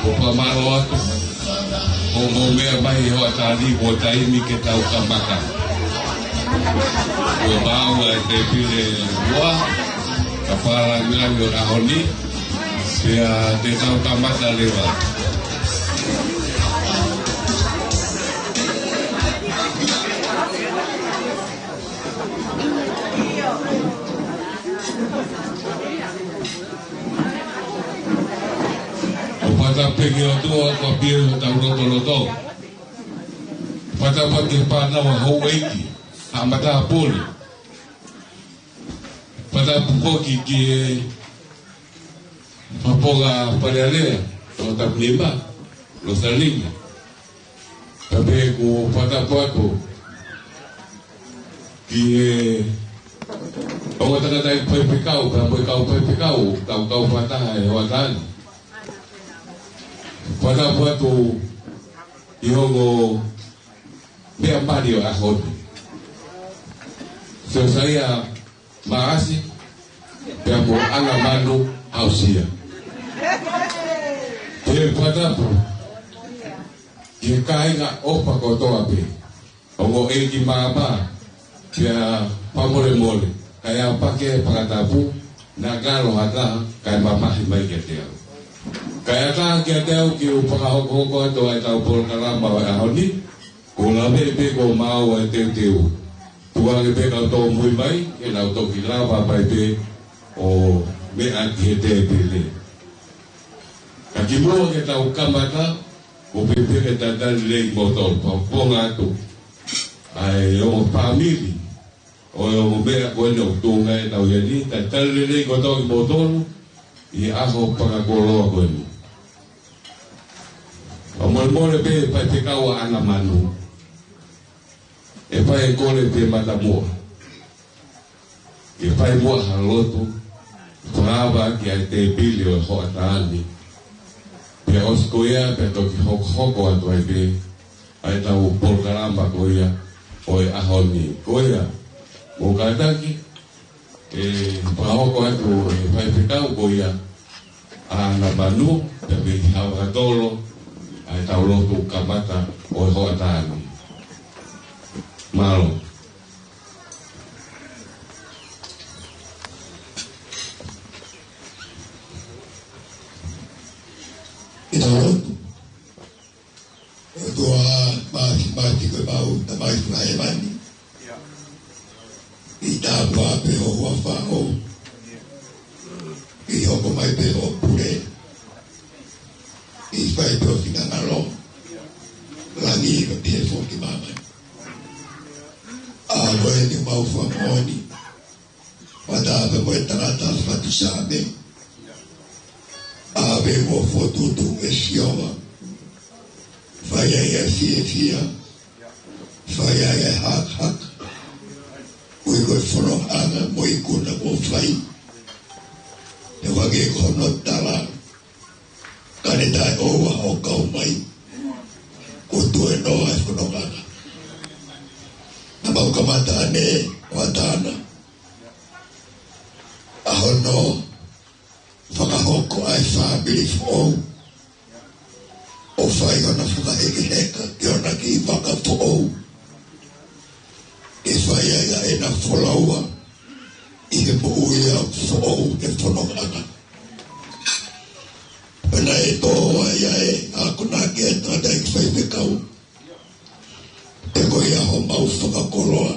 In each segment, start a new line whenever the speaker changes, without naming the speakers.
Upamaro atu. O mea mai ho atari o taimi ke tau kamaka. O mau e te pile roa. Ka para milang o ahoni. Pea te tau kamaka lewa. Pata pegi o tua ko pia o tau roto roto. Pata pati pana wa ho eiki. Amata poli. Pata pukoki ki papoga parealea. O ta plima. Lo salinga. Tabe ko pata pato. Ki o taka dai pai pekau, pai pekau, kau pata e watani. Pada waktu ihongo mea mari o ahoni. So saya makasih pea mo anga manu ausia. Pea pada po ia kainga opa kotoa pe. Ongo eki mama pea pamole mole. Kaya pake pangatapu nagalo hata kaya mamahi mai ketea. Kaya ta kia teo ki upakahoko ato ai tau polo karamba wa ahoni. Kula pepe ko mau ai teu. Tua ke pe kau tau mui mai, ke lau tau ki lava pai pe o me anti he te pele. Kaki mua ke tau kamata, o pepe ke tatali lei motor, ponga ato. Ai o famili, o mea koe no tunga e tau yani, tatali lei koto ki motor, i aho pakakoloa koe no. O mole pe pai te kaua ana manu. E pai kole te matamua. E pai mua halotu. Whaava ki ai te pili o hoa taani. Pe oskoia pe toki hoko atu ai pe. Ai tau polkaramba koia. Oi ahoni koia. Mo kaitaki. E pahoko atu e pai te kau koia. Ana manu. Pe pe hawa tolo. Ai tau lotu kamata o hoa tāni. Malo.
Ita lotu. O tua mati koe mau tamai tunae mani. I tā pāpe o hua whāo. I hoko mai pe o pure. I whai pe o tina ngaro. Langi i ka pie fōki mamai. A loe ni mau whamoni. Wadawe moe tarata whatu sāme. A we mo whotutu e siowa. Whai ai e fia. Whai ai e hak. Ui koe whono anga mo i kuna mo whai. Te wage kono tala. Kane tai owa o kau mai. O tue noa e whono anga. Na mau kamata ane o atana. Aho no. Whakahoko ai whabiri whou. O whai ona whakaheke heka. Ki ona ki whaka whou. E whai ai e na wholaua. I he po ui au whou e whono anga. Pena e tō ai a kunake e tāda i whai whekau. E koe aho mau whakakoroa.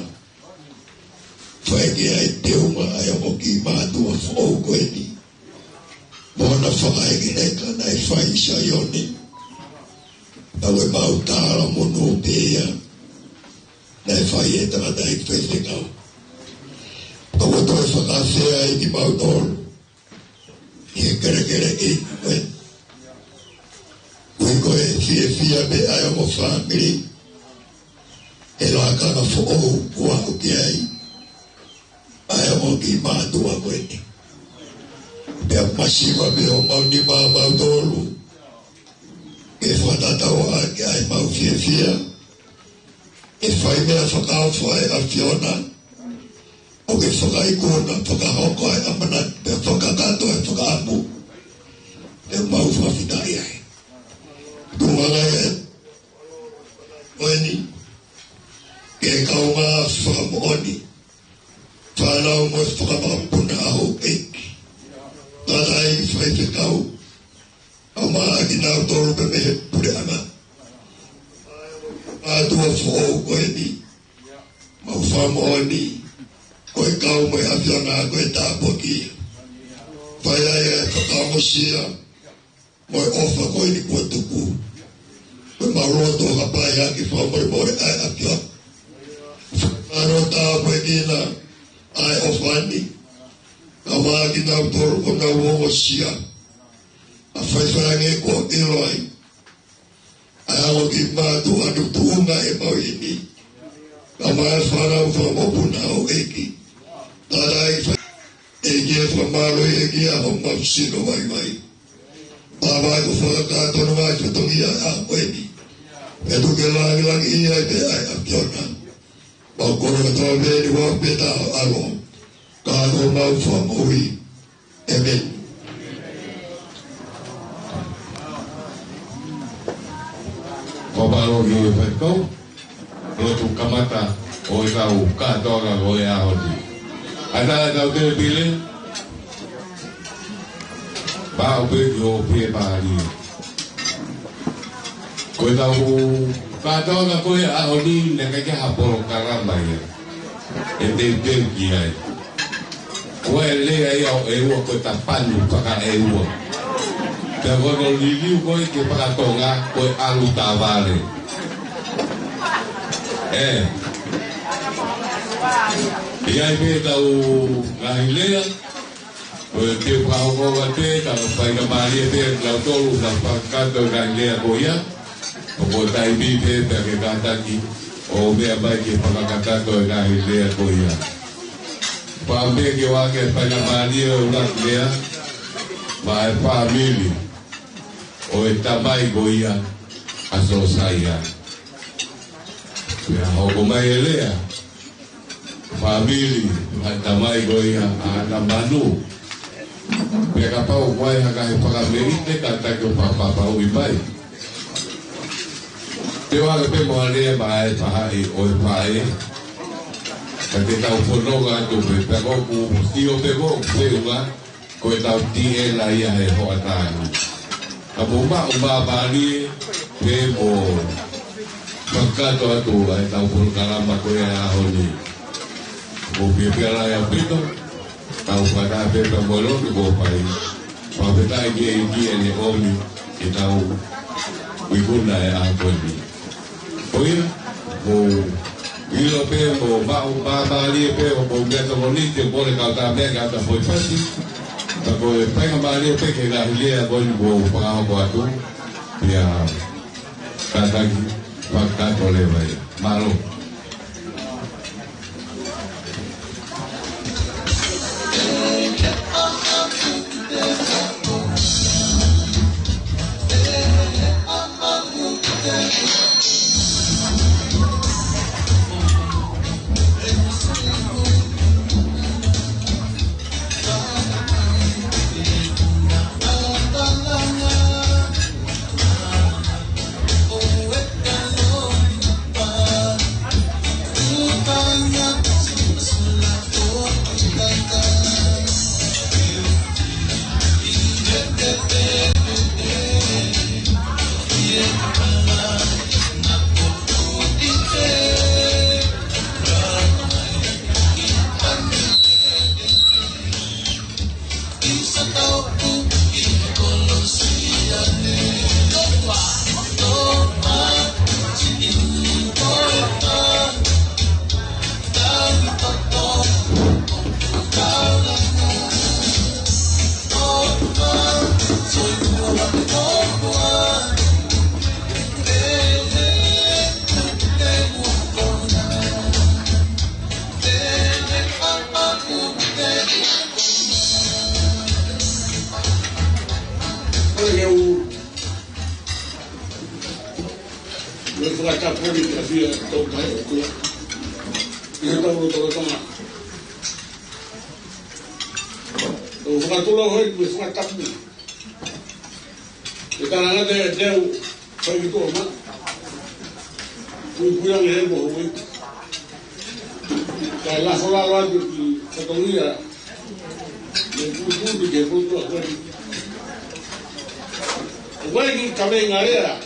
Whai ki ai te unga ai o ki mātua whou koe ni. Mona whakai ki reka nei whai sa ioni. Tau e mau tāra mono pēia. Nei whai e tāda i whai whekau. Tau e toi whakawhea i ki mau tōru. I he kere i koe. Kui koe fia me ai o mo whamiri. E la kanga who'ou kua o ki ai. Ai o mo ki mātua koe ni. Pea masiwa me o mau ni mau tolu. E whatatawa ki ai mau fia. E whai mea whakawhai a Fiona. O ke whakai kona, whakahoko ai amana. Pea whakakato ai whakamu. E mau whawhitai ai. fai te kau. Ama ki nau toro pe me pure ana. Atua fo ko ni. Mau famo ni. Ko kau mo afiona ko ta poki. Fai ai ka mo sia. Mo ofa ko ni ko tuku. Ko maroto ka pa ya ki fo mo ai afio. Arota mo kina ai ofani. Ama ki nau toro ko na wo sia. A fai ko iloi. Ai ki matu anu tunga e mau ini. Ama fara fa mo puna o eki. Tarai fa eki fa malo eki a ho ma sino vai. Baba ko fa ka to no vai to ia a weni. E tu ke la ia te ai a piona. Ba ko ro to ve ni wa peta alo. Ka ko ma fa mo wi. Amen.
Kopalo ni feko, lo tu kamata o tau katora o ya hodi. Ada tau te pile, ba o pe yo pe ba ni. Ko tau katora ko ya hodi ne ka ha por karamba ya. Ende ki ai. Ko ele ai o e o ko ta panu pa ka e o. Pero no liliu ko ke para tonga ko alu tavale. E aí me dá o Galileu, o que o carro vai ter, tá vai na Maria ter lá todo na facada do Galileu boia, o botar aí bite para que canta aqui, o me vai que para cantar do Galileu boia. Para ver que o que para na Maria o Galileu vai família. O tabai goia asosaya ya hokoma elea family tabai goia ana manu ya kapau kwai haka para merite kata ke papa pau ibai te wa ke mo ale bai pai o pai kate tau fonoga tu pe ko ku tio pe ko peuga ko tau tie la ia he ho atani Abumba bali ke mo pagkato ato ay tao puro karama ko ya honi mo pipira ya pito tao pada pepe molo ko pai pabeta ge ni omi itao wiguna ya honi oya mo ilo pe mo bali pe mo beto bonito pole ka mega ta foi fácil. Tako pengen balik ke Galilea boleh go pengawal tu ya kata fakta boleh baik malu
Koe kamenga rea.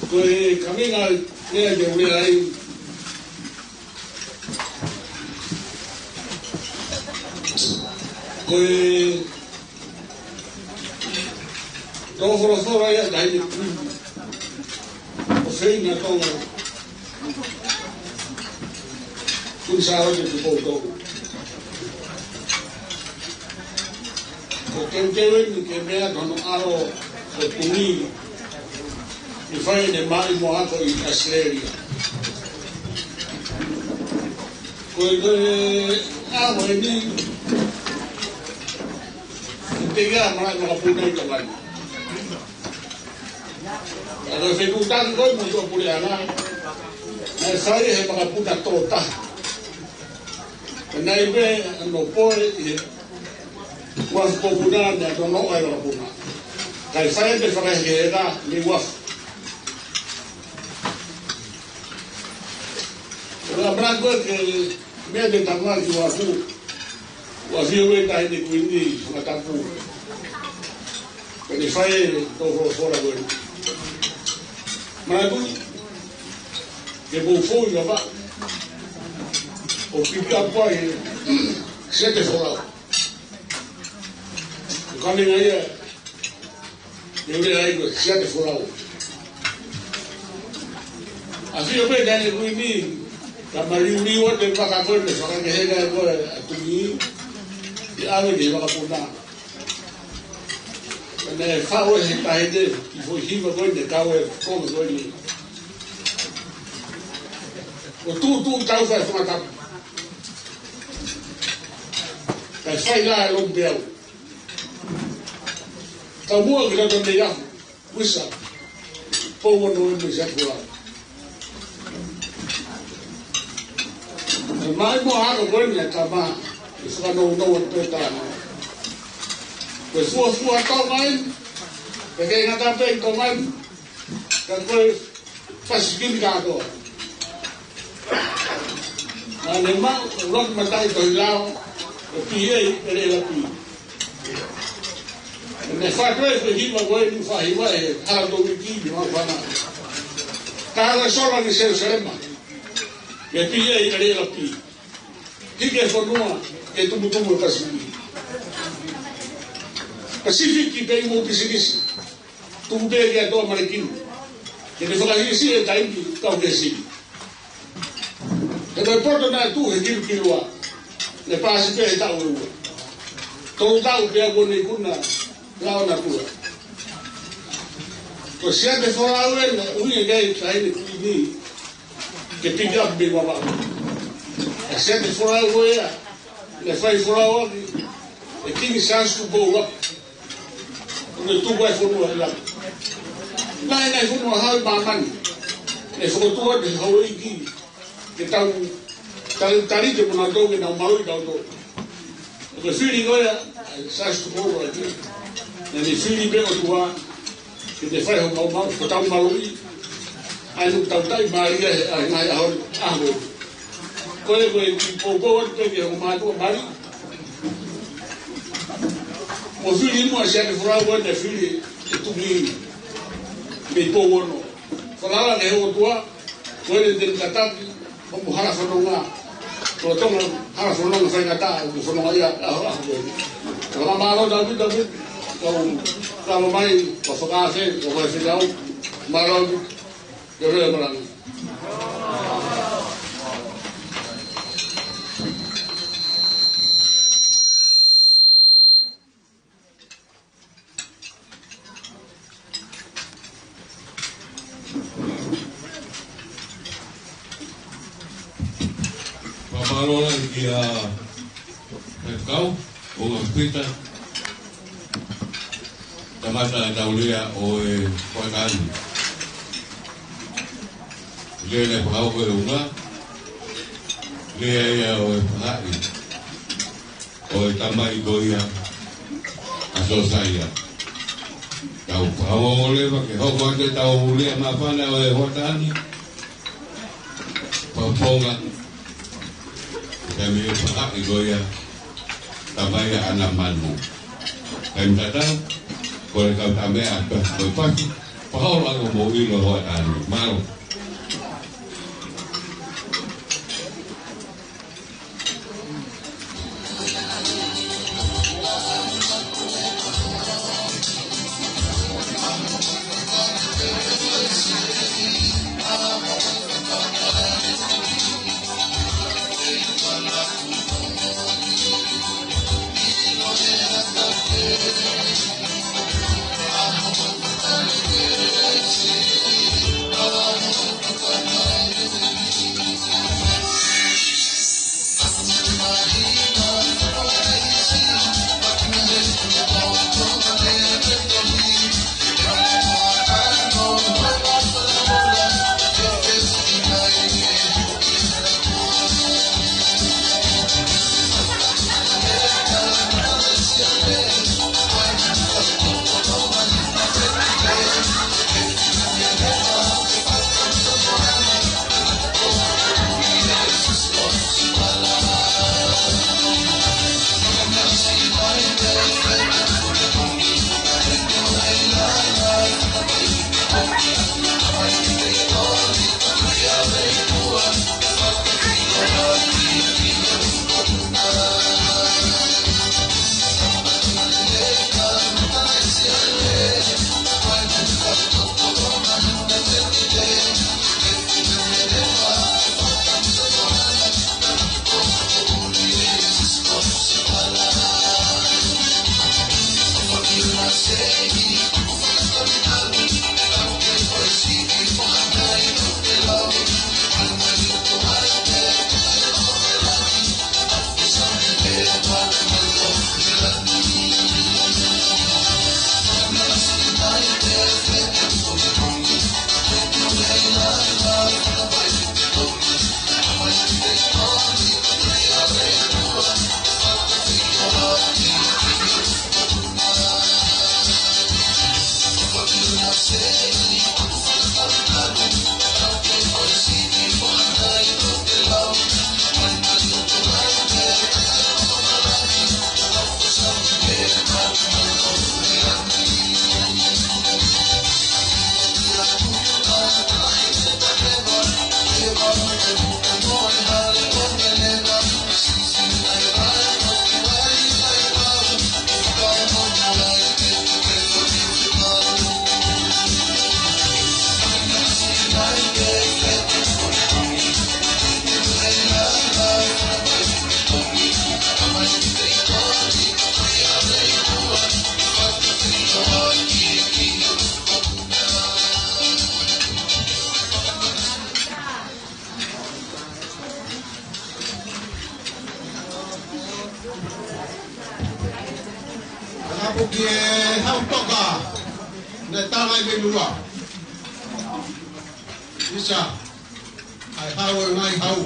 Koe kamenga rea ke ure ai. Koe Rohoro ia dai ni o sei na tonga kun sao de poto o tenteu ni ke mea no aro o puni ni fai ne mai mo ato i Australia ko a mo ni tega mai mo puni ka mai kalau saya utang kau untuk puliana, saya he mga puta tota. Naibe no poi was popular na no ay mga puta. Kaya saya de farahera ni was. La branco que me de tamar que was eu tayo ni kuindi matapu. Kaya saya to fora go. Mas que vou foi lá o pica pai sete fora o caminho aí eu le aí sete fora assim eu vejo né o imi camariuri o de vaca corte só que chega agora aqui e a ver de vaca puna né fao esse taide e foi riba de cabo como foi o tu cau faz uma capa faz lá o bel tá boa que não tem já puxa povo não é já por lá mas morrado agora né tá mas isso não tá pues sua tomai porque ainda tá bem tomai depois faz seguinte gado alemão o logo matai do lao o piei ele lá pi ne faz dois de riba agora não faz vai a do biquíni não vai nada cada só de ser serma e piei ele lá pi que foi numa que tu botou tá subindo Pacific que mo bisigis tu be ya do marikin que ne fala isi e tai ka o desi e do porto na tu e gil kilwa ne pasi pe ta o to ta o be go ne kuna la na tu ko sia de fora o u e ga tai ni que piga be wa ba sia de fora o ya ne fai fora o e kingi sans tu go wa ne tu vai fono lá nai fono ha ba man e fono tu de hoi ki que tali que mo do que não mau da do o fili goia sans tu go aqui ne fili be o tua que te faz o mau que tá mau ai não tá maria ai a ho coi po que o mato mari o fili mo se que fora o de fili que tu me povo no falava que o tua foi de catar como hara fononga to toma hara fononga foi catar o fononga ia a malo da vida como mai para focar se o vai ficar malo eu lembro
Pamalola ia kau o hospital tamata daulia o koikani le pau ko una le ia o pai o tamai goia asosaya kau pau le ba ke ho ko te tau le ma pana o hotani paponga kami pakai goya tamai anak manu kami datang Kore kau tamea apa? Kau pasti. Pahal aku mau ilo hoat anu mau.
Porque hau toka na tanga i lua. Isa ai hau e mai hau.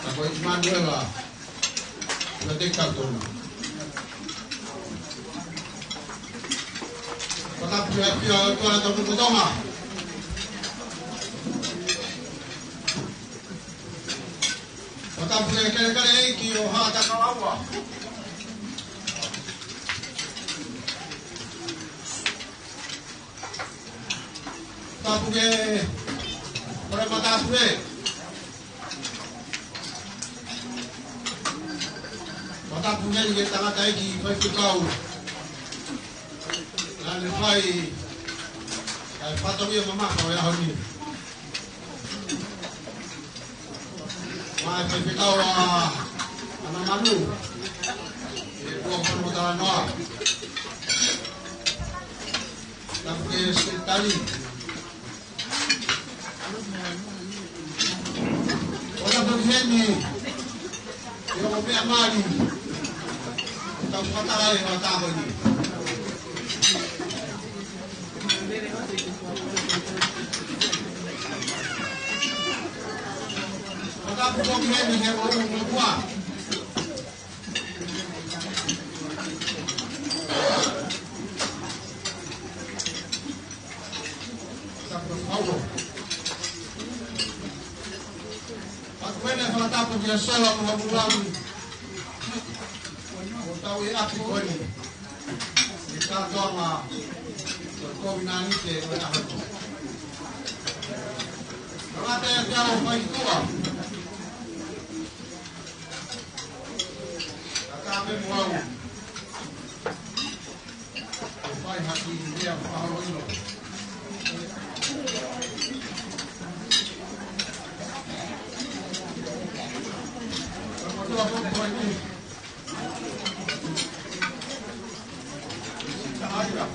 Ta ko Manuela na te katona. Kota pia pia to na to toma. Kota pia kare ki o ha ta kawa. Tapuge, ora matapuge. Matapuge ni tanga taiki fai tukau. Lale fai ai patomi mama ko ya honi. Mai fai tukau ana manu. Ko ko motala no. Tapuge sekali. Begini, yo me amari, tak patah yang tahu ni. Kita begini ni orang tua. Tak berfauh. Wena falatapo vya sola kwa bulangu. Utawi api kwani. sa toa ko binani te ko ta ko. Ora te ya o mai tua. Ata me mo. Vai hati dia pa ho ino. Tua pun ko ni. Ayuda.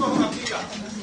Kau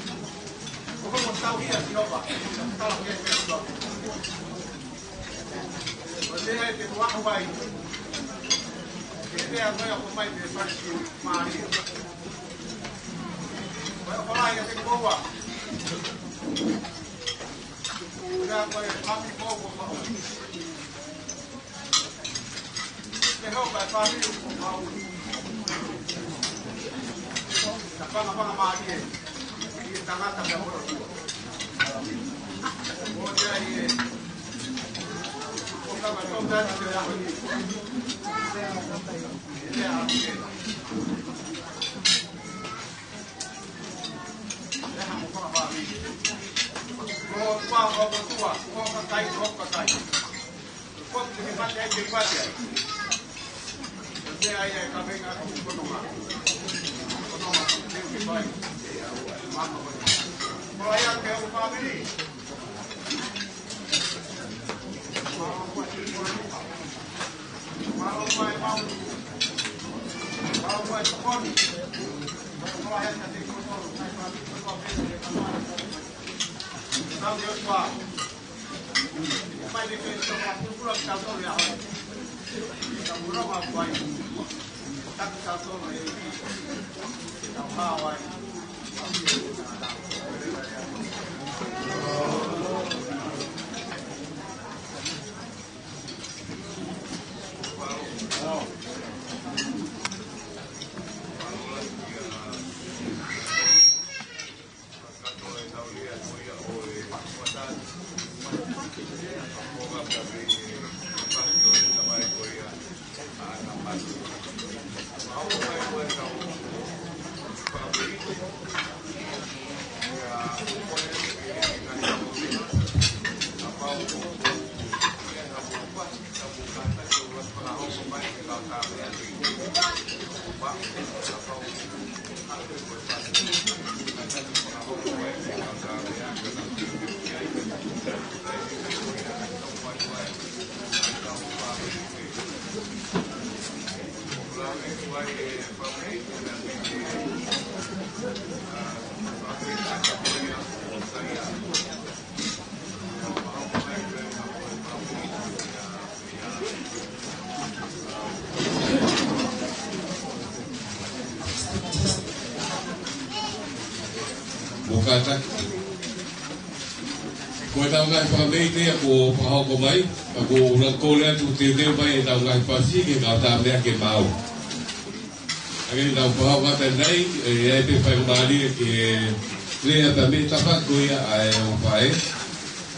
Kata ko tau ngai whamei te ako pahoko mai ako rako lea tu te teo mai e tau ngai whasi ke kau tā mea ke mau ake tau pahoko kata nei e te whai umari e ke lea ta me tapa ko ia a e o whae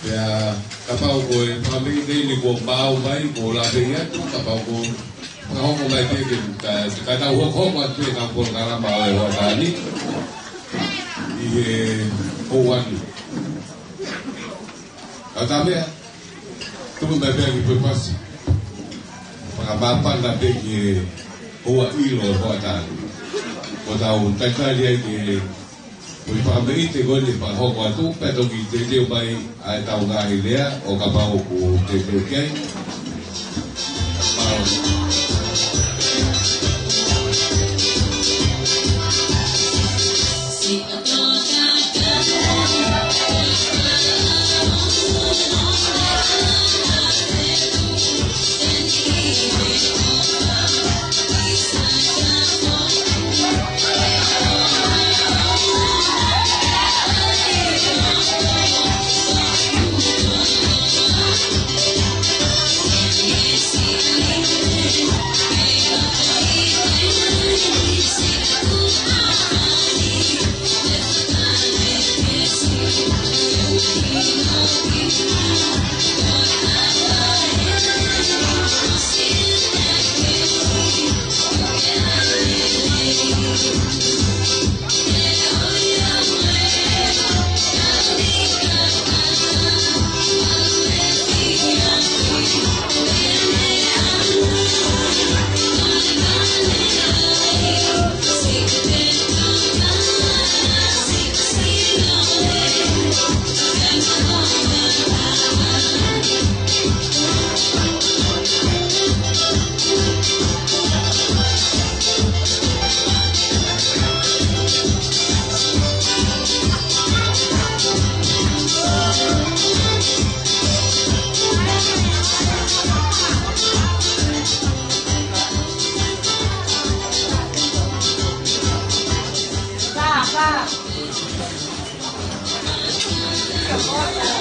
pea kapau ko e whamei nei ni ko mau mai ko la pe ia tu kapau ko pahoko mai te ke ka tau hoko atu e kau ko karama o e watani Oani. Atamea, tudo bem que foi fácil. Para mapan na bege oa ilo bota. Bota tata dia que foi para me te gole para hoko atu, pero que te deu vai a tau ga ilea o kapau ko te kei.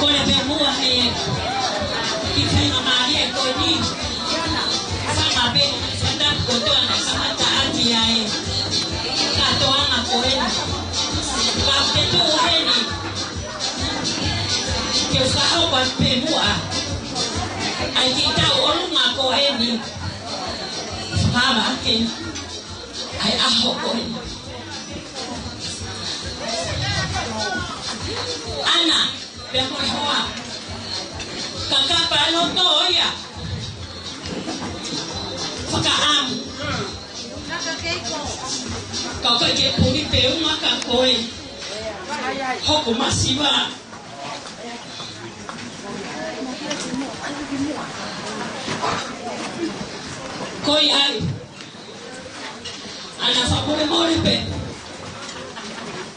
Con la bermuda que tenga María Coni, sama be, anda kotoa sama taati yae, katoa makoeni, kapetu heni, que usao kwa bermuda, aikita olu makoeni, sama ken, ai aho koeni. Ana, bermuda. Kakak palo to ya. Pakaam. Kau kerja puri peu makan koi. Hok masih ba. Koi ai. Anak sapure mori pe.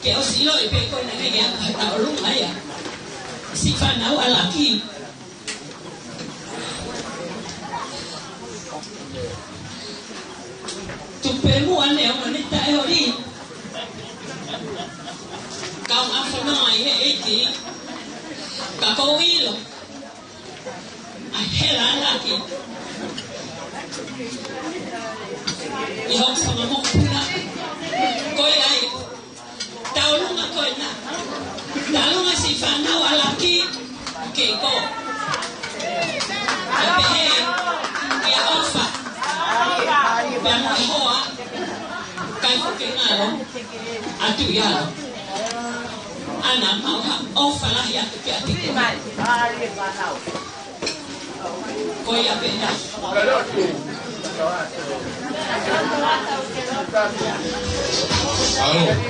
Kau silo pe koi nak yang tahu lu maya. Sifat awal lagi. Tu perlu ane orang ni tak hari. Kau apa nama ini? Kau wilo. Heran lagi. Ihok sama mukuna. Kau ai. Tahu lu nak kau nak. Tahu ngasih fana walaki. Keko. Tapi ya ofa. Yang hoa kai kenalo atu ya ana mau ofa lah ya tu ya tiket ko ya benda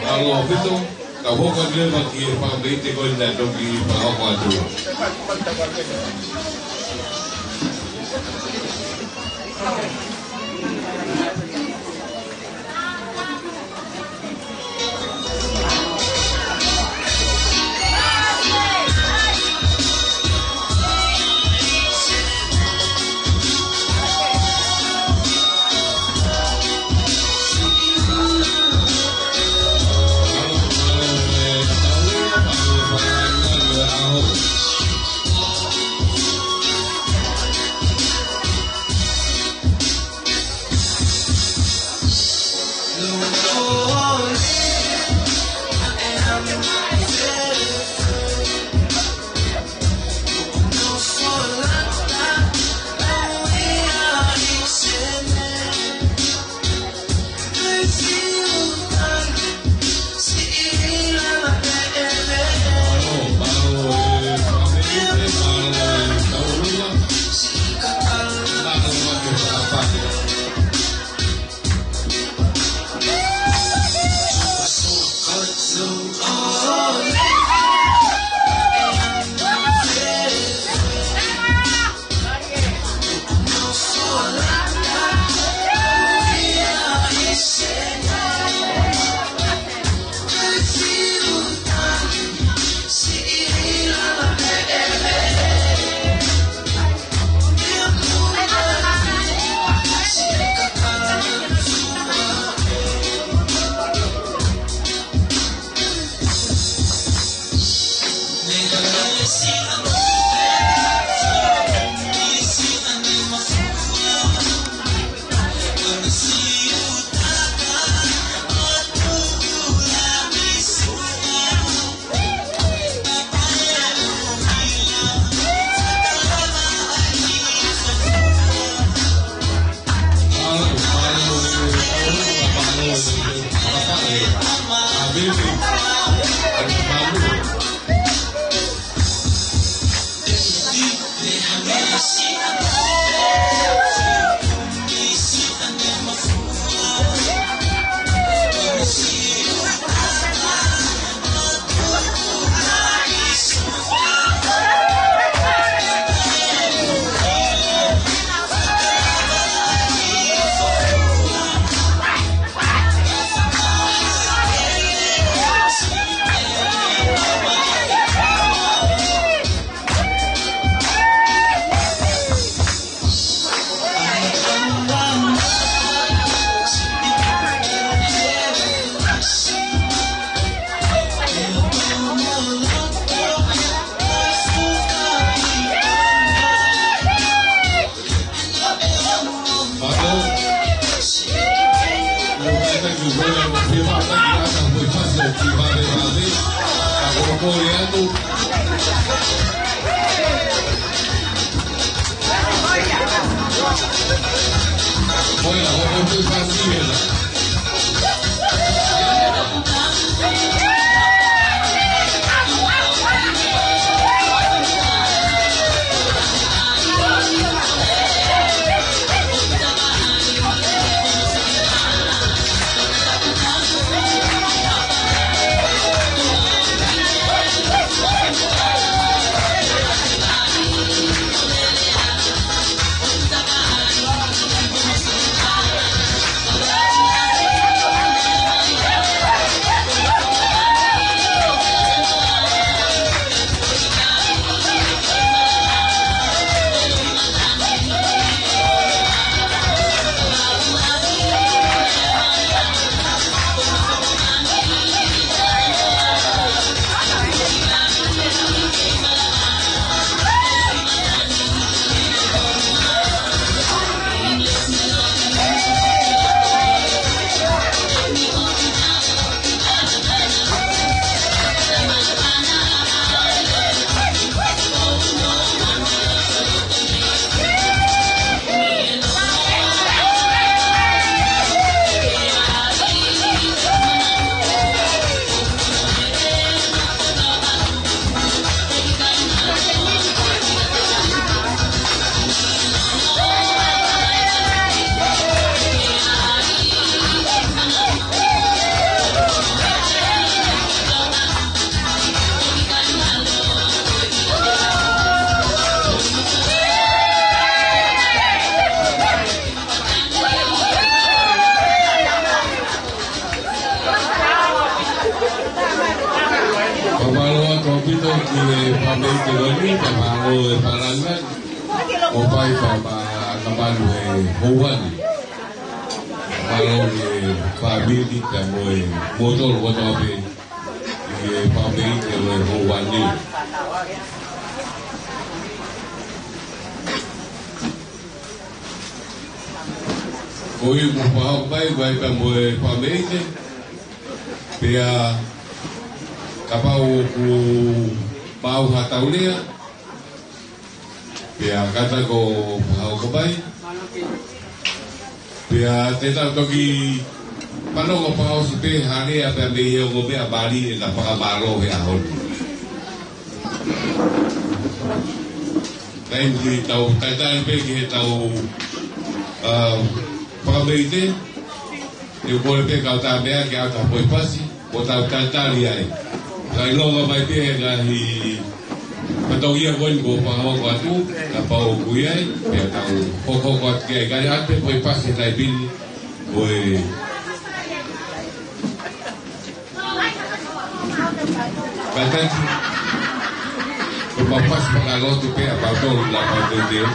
Alo betul kau bukan dia bagi pembeli kau nak dogi apa tu. coreano. Bueno, vamos a empezar así, ¿verdad? Oi, vai para moer família, pia kapau ku pau hataulia, pia kata ko pau kapai, pia teta toki pano ko pau sipe hari apa dia ko pia bali na pakabalo ya hon. Kain di tau tata pe ki tau Pamete, eu vou pegar o tabela que ela foi fácil, botar o cantari aí. Aí logo vai pegar e então ia com o pau com a tu, a pau com ele, pegar o pouco com que aí ganhar foi fácil daí bem, foi. Bastante, o papai se pagou do pé, pagou lá para vender.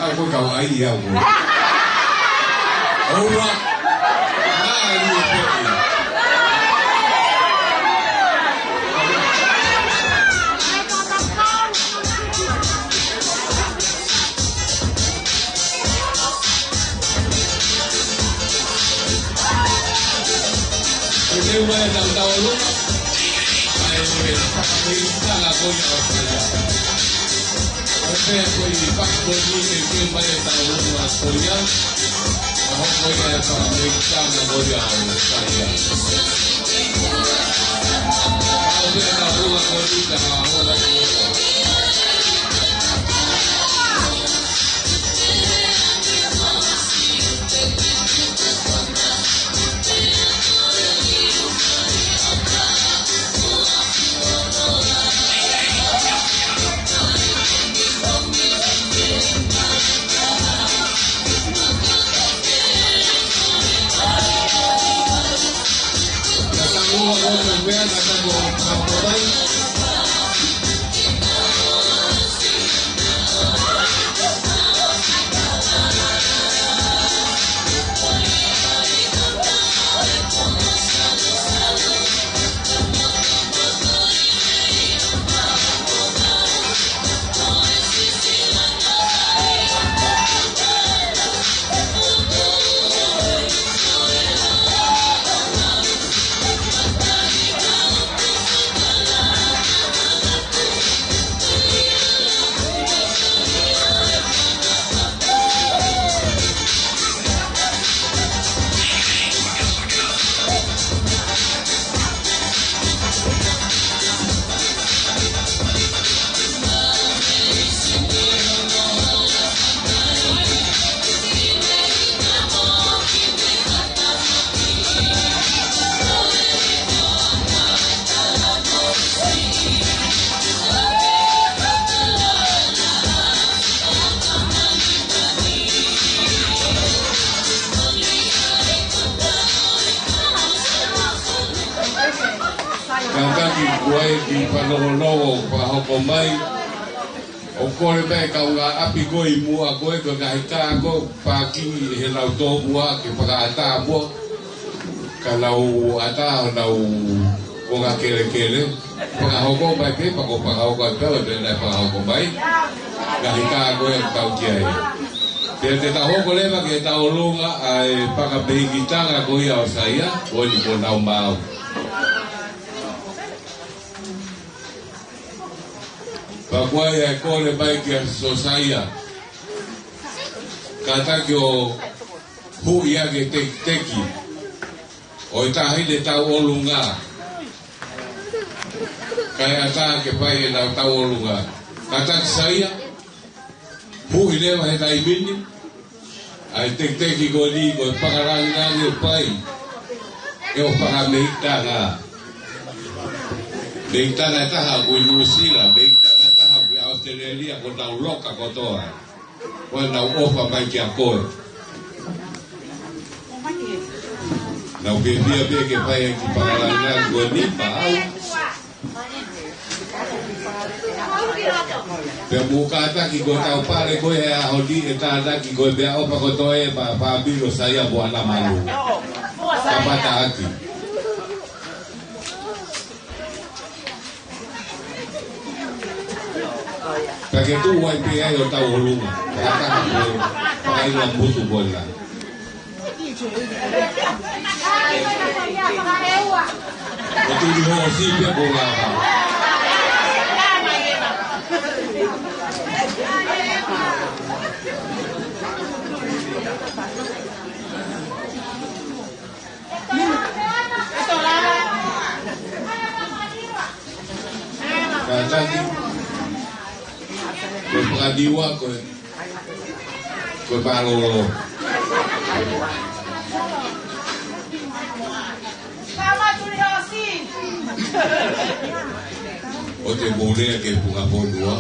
Aku kau ayah aku. Orang lain pergi. Ini mana dah tahu lu? Ayah tak aku yang saya boleh pak boleh mungkin pada tahun masuknya, aku boleh kalau mereka nak boleh saya. Aku boleh tahu aku tidak aku lagi. ki kuai ki panongo pahoko mai o kore me ka unga api ko I mua ko e ko ka ko paki he lau to mua ki paka ata mua ka lau ata lau o ga kele paka hoko mai pe paka hoko pe o de na paka hoko mai ka ko e ka kiai te ta hoko leva ke ta olunga ai paka beigitanga ko ia o saia o ni ko na mau Pakuai e kore mai ki a sosaia. Kata ki o hu ia ke teki. O i tahi le tau olunga. Kai ata ke pai e lau tau olunga. Kata ki saia. Hu i lewa he tai bini. Ai teki ko ni ko pakarangi nani o pai. E o pakameitanga. Meitanga taha ko i Nusila. Meitanga Australia ko tau loka ko toa. Ko nau ofa mai ki a koe. Nau ke bia ke pai ki pangalanga ko ni pa au. Pe muka ta ki ko tau pare ko e a hodi e ta da ki ko be ofa ko toa e pa biro saya bo ana malu. Kapata aki. Kake tu wai pe ai o tau olunga. Kata ko pakai la butu bola. Itu di ho si pe bola. Kata Pengadiwa ko balolo. O te boleh ke bunga pondua.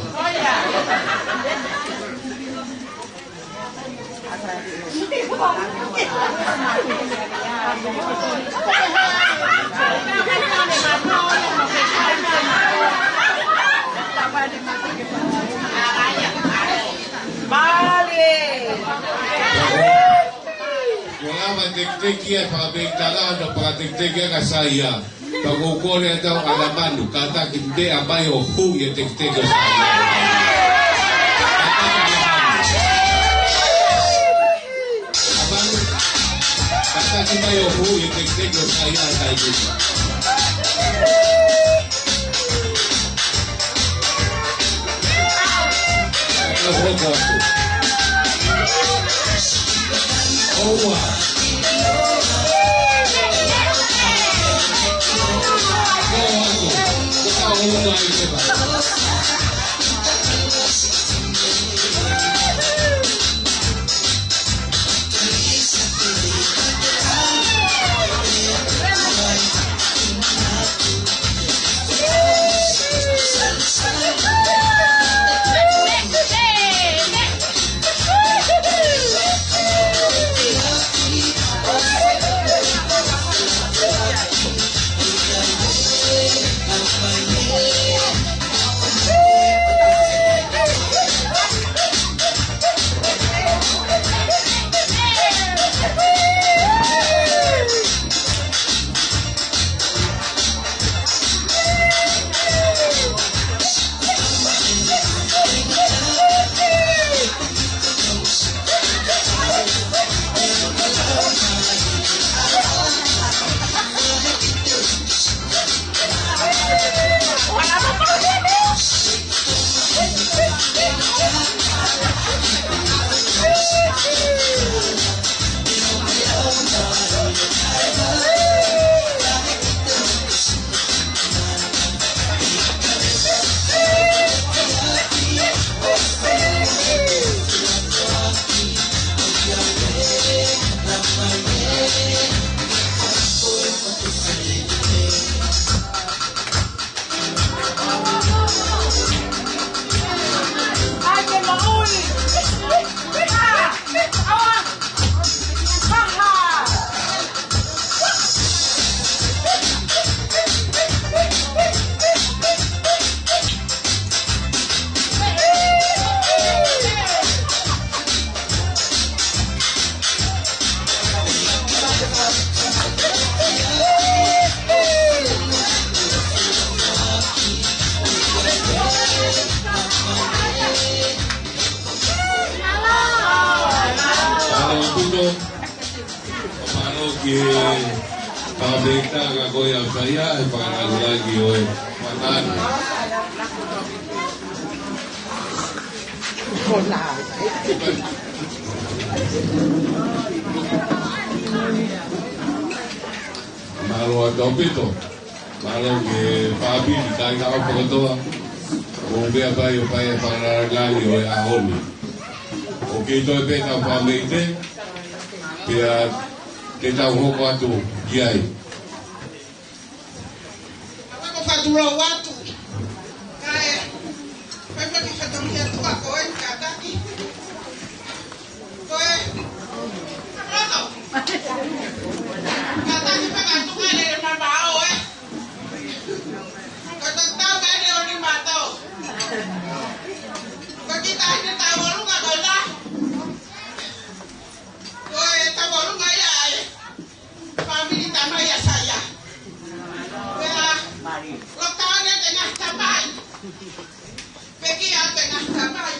Mengapa tek-tekia pabrik tangan atau tek-tekia ka saya. Pagukol ito alaman kata kinde abay o hu ya tek-tekio saya. Kata kinde o hu ya tek-tekio saya tayo. Oh wow. Pito, Pamalo que pabenta kakoya saya para lagi oi makan. Malo atau Pito, malo que papi kita kau pengotoa. Mungkin apa yang para lagi oi ahoni. Oke itu peta pamete. Biar kita hoko atu kiai.
Ako fatura watu. Kaya pepe ka fatura tu ako en kata ki. Koe. Ano? Kata ni pa kanto ka le mabao eh. Kata tao ka ni oni matao. Kita ni tawo lu ka dola. Koe tawo lu ka ya. Family tamaya saya. Lokalnya tengah tamai. Pergi yang tengah tamai.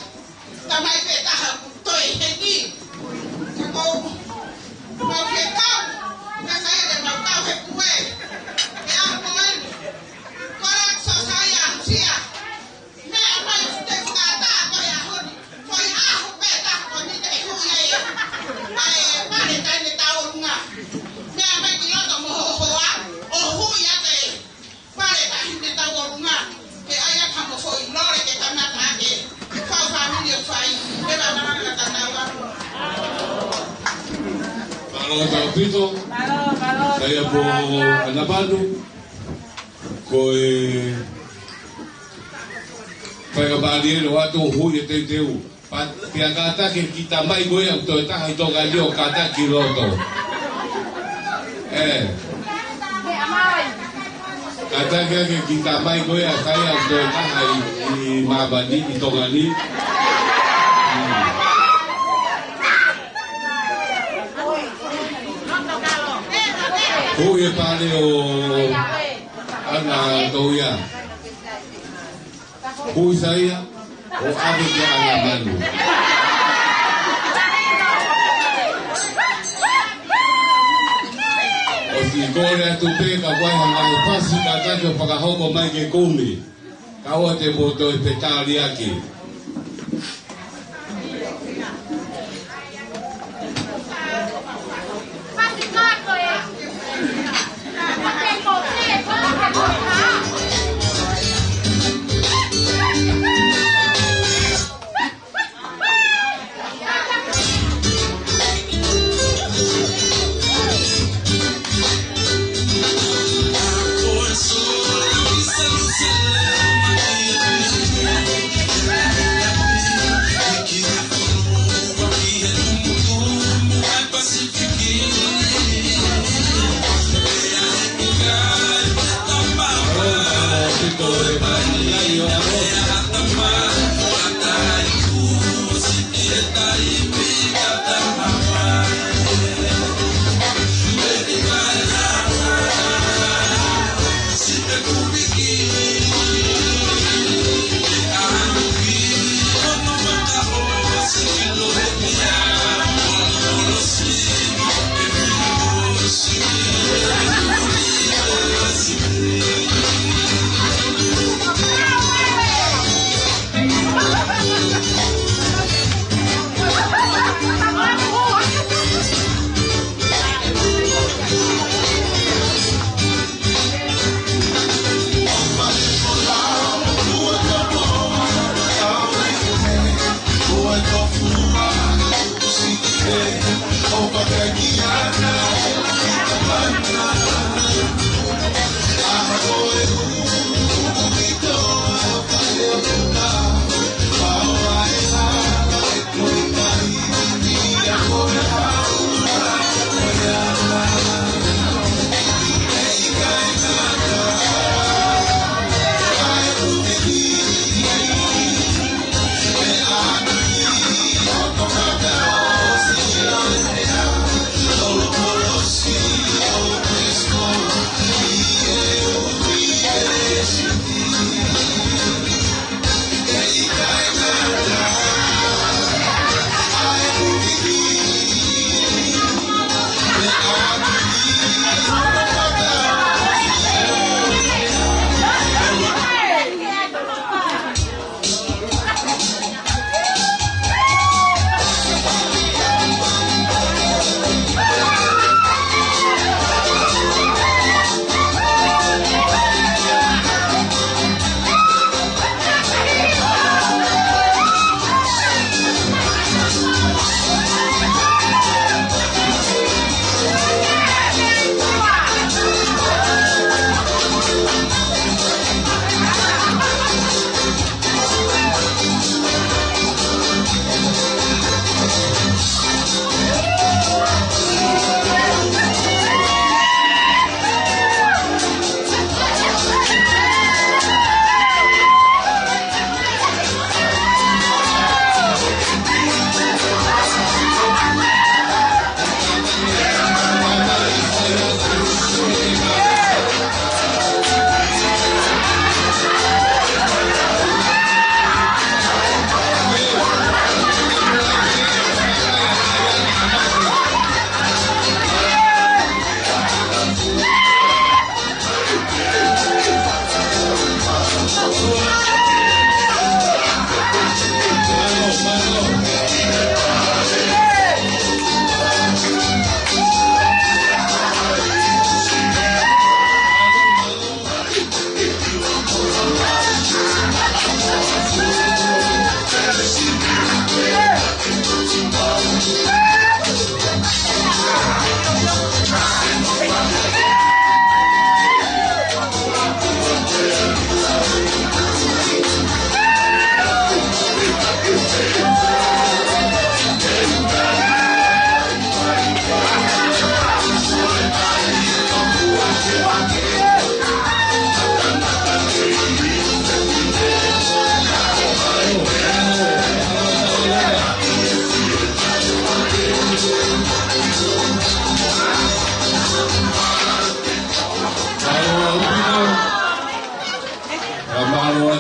Tamai peta toi ini. Kau mau kekau. Saya dah mau kau kue. Ya pun. Korang saya sia. Ni apa yang sudah kata kau ya hun. Kau aku peta kau ni tak ikut ya. Mari tanya tahu ngah. Ni apa yang kau tak mau hoa. Oh ya deh. Vale, la gente está gorda, que haya como soy, no le que están ataque, fue familia fue, que la van a tratar.
Kalau kau Pito, saya po anapado, koi kaya bali lo ato hui te teu, pia kata que kita mai goe auto ta ito galio kata kiloto. Kata que kita mai goe kaya auto ta i mabani ito gali. Hui pale o ana toya. Hui saya o ave que ana manu. O si gore a tu pega vai hanga pasi kata que para hoko mai que come. Kau te boto espetali aqui.
Por eso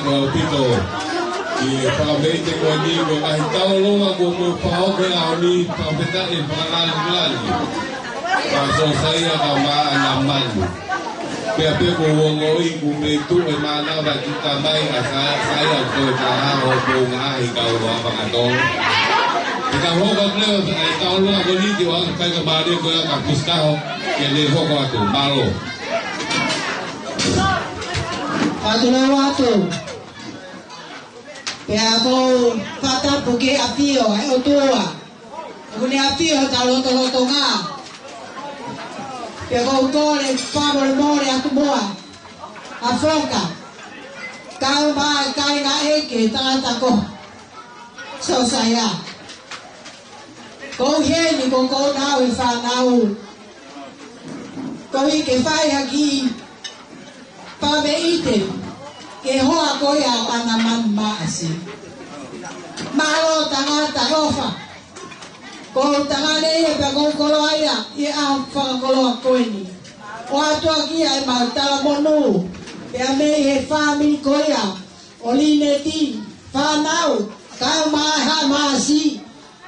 ko pito i pamete ko ni ko ai tau longa ko ko pao ko la ni pameta e palan pa so saya ka ma na man pe ko wongo i ku me tu e mana ba kita mai saya ko ta ha ho ko ngai ka wa pa ka dong kita ho ko le ai tau longa ko ni ti wa ka ka ba de ko ka pustao ke le ho ko tu malo
Padula watu pea ko fata puke apio ai otua une apio talo nga pea ko tole favor more atumoa afroka kau ba kai ga eke tata ko so saya ko he ni ko nau e fa nau ko i ke fai aquí pa me ite ke hoa koia ana man maasi malo tangata ofa ko tangane e pa ko koloia e a fa kolo koini o ato aquí ai malta monu e a me e family koia olineti fa nau ka ma ha maasi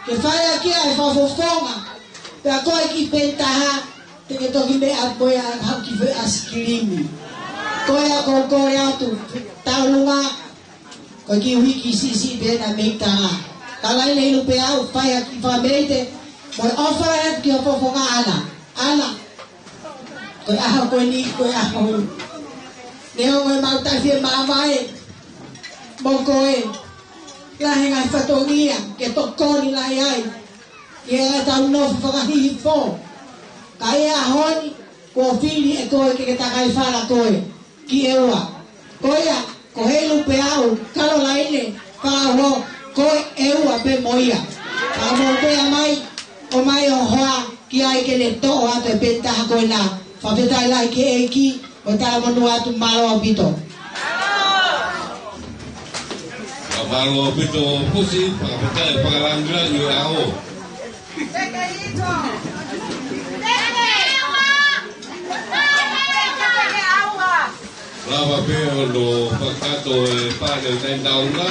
ke fai aquí ai fa fofonga pe a ko ki pentaha te ke toki me a koia ha ki fe askirimi koia ko koia tu taulunga ko ki wiki sisi bena meitanga kala ile ilu pe au fai ki fa meite mo offer et ki ofo nga ana ko aha ko ni ko aha neo e mauta fie mamai mo ko e la henga fatongia ke to koni la ai ke ta no fa hi fo kaya honi ko fili e ko ke ta kai fala ko ki ewa koia ko helu pe au kalo laile pa ho ko ewa pe moia pa mo pe mai o mai o hoa ki ai ke le to a te penta ko na fa peta lai ke eki o ta mo no atu malo pito
malo pito pusi pa peta pa langra yo ao lava peo lo pakato e pane ten daunga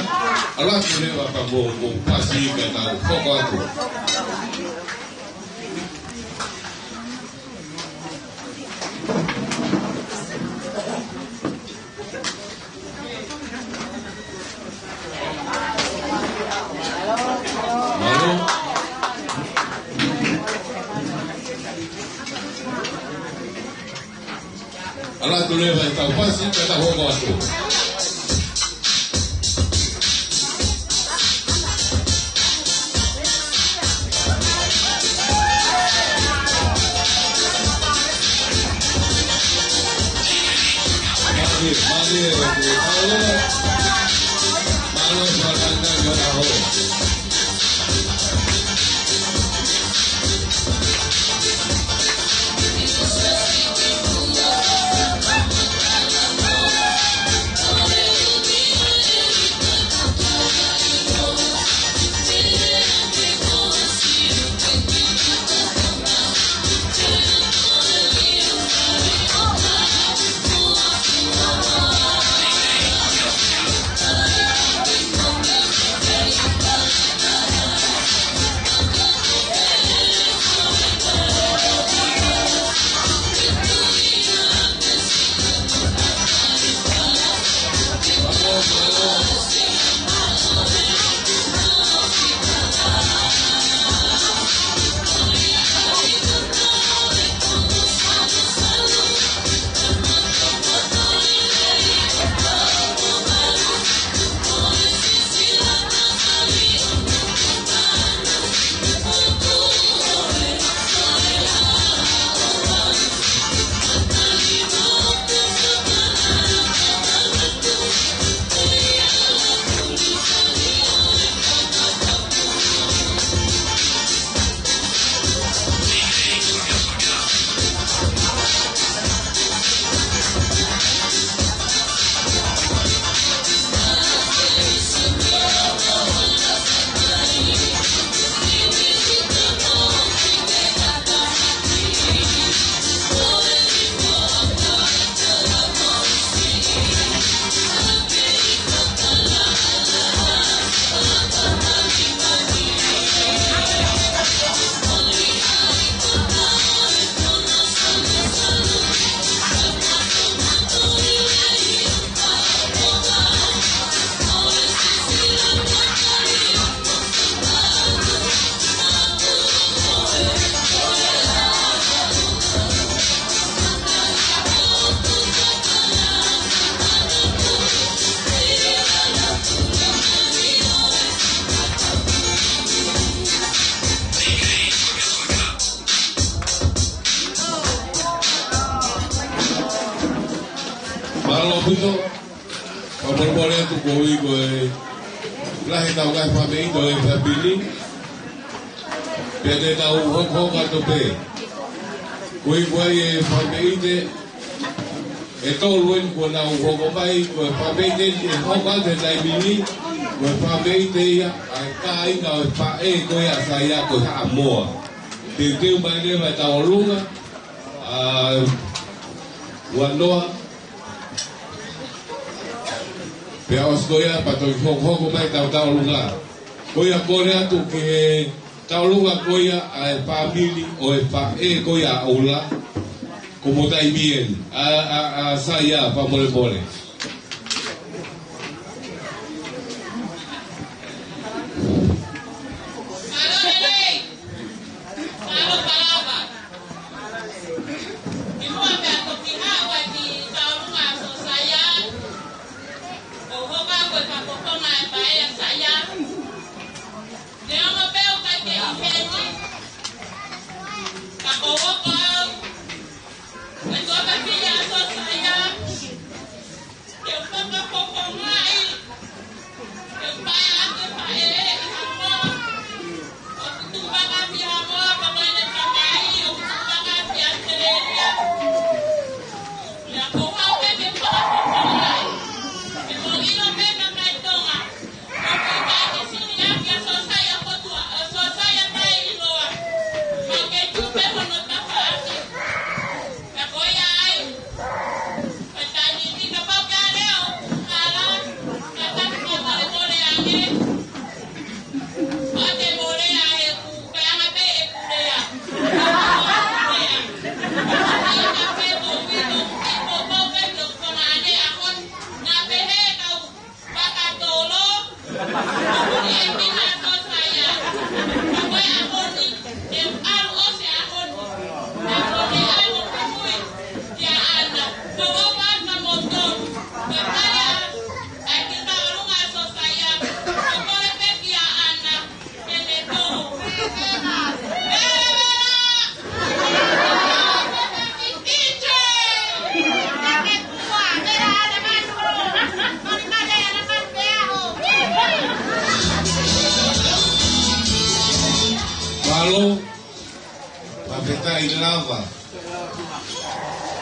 ala kule wa pa mo pasi ka ta foko atu malo ala kule wa ta pasi ka ta foko atu malo salanda yo la ho Malo pito, pamor-mor tu koi koi. Lahi tau kai pamei do e pabili. Pede tau hok ato pe. Koi koi e pamei de. E tau luen ko na hok mai ko pamei de e hok ato dai bili. Ko pamei de ia ai kai na pa e koi asaya ko ha moa. Teu mai le vai tau lunga. Wanoa. Pea os koia pato hoko mai tau lunga. Koia kore atu ke tau lunga koia a family o e pa e koia aula. Como tai bien a saya pa mole.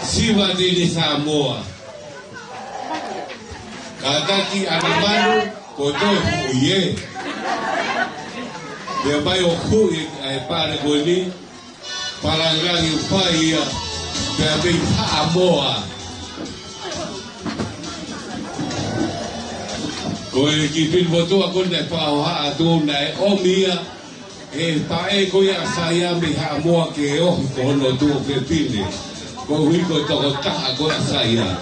Siwa de Samoa. Kadaki anamanu koto uye. De bayo hui ai pare goni parangangi upaia de Samoa. Koe ki pin boto akon de paha atu nai omia. E pae koe asaya mi Samoa ke o kono tu ke pili. Ko hui ko toko taha ko asaya.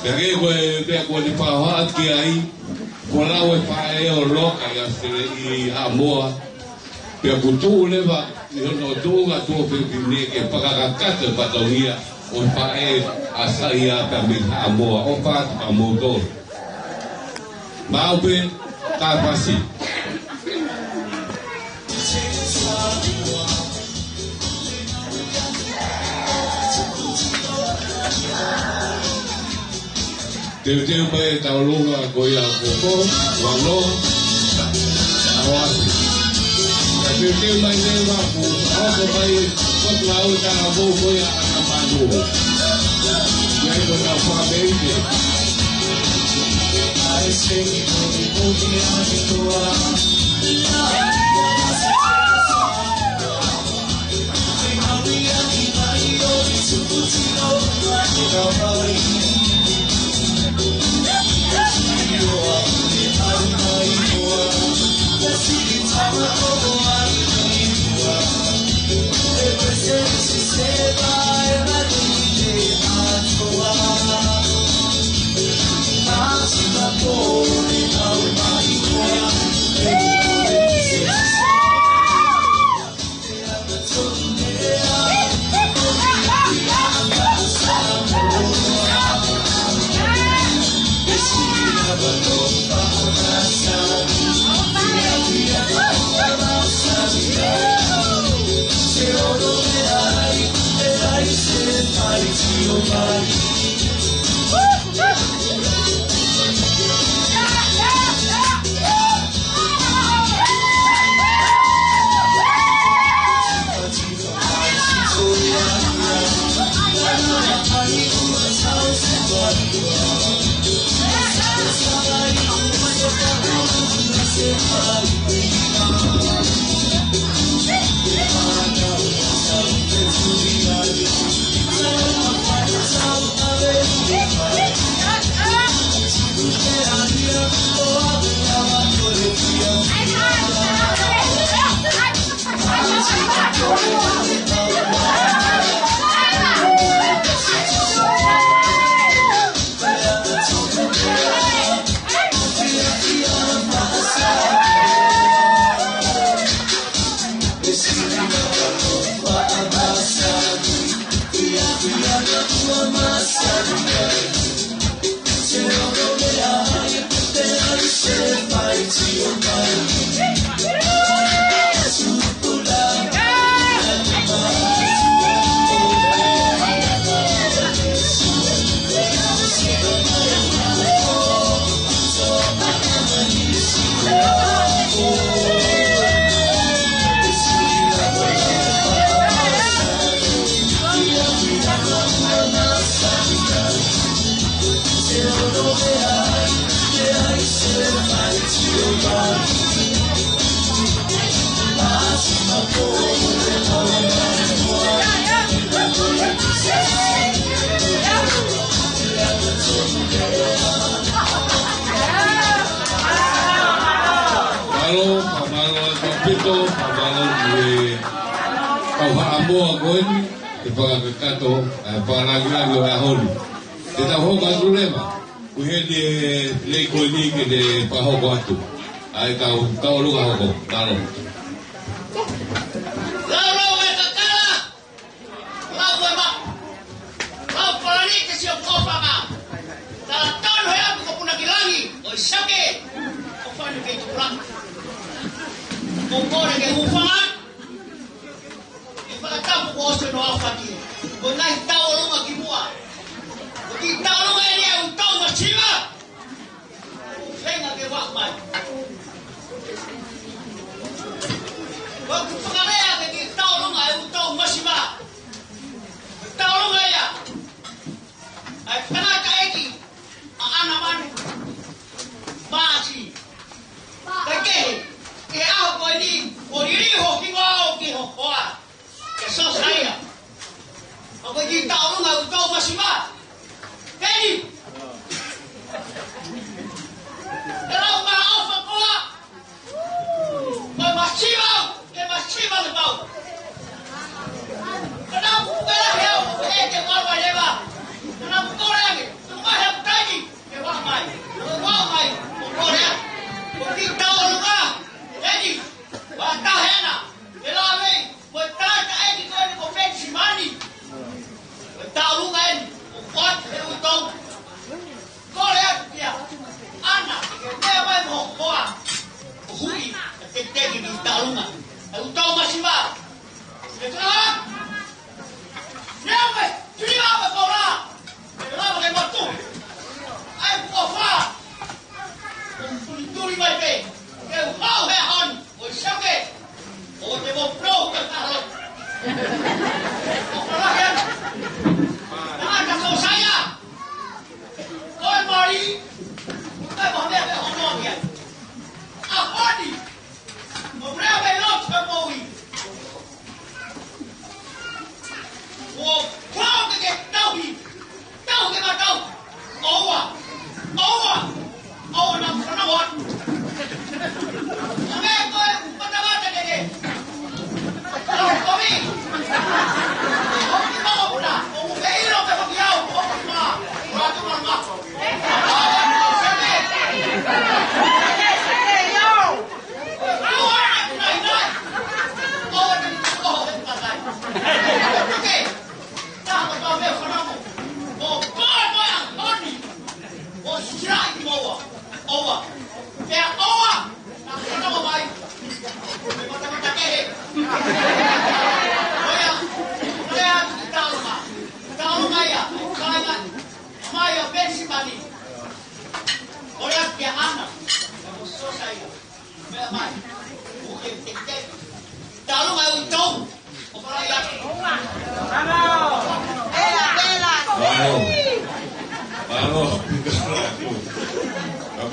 Pere ko ni paha ki ai. Ko lawe pae o loka ya sere i Samoa. Pe kutu leva ni no tunga tu pe pili ke pakakata patohia o pae asaya ka mi Samoa o pa amoto. Maupe ta pasi. Teu mai tau lunga koia koko, wano, awasi. Teu mai lewa ku, ako mai kot lau tanga mo koia anamanu. Yai ko na whameite. I say, odi ani toa. Woo!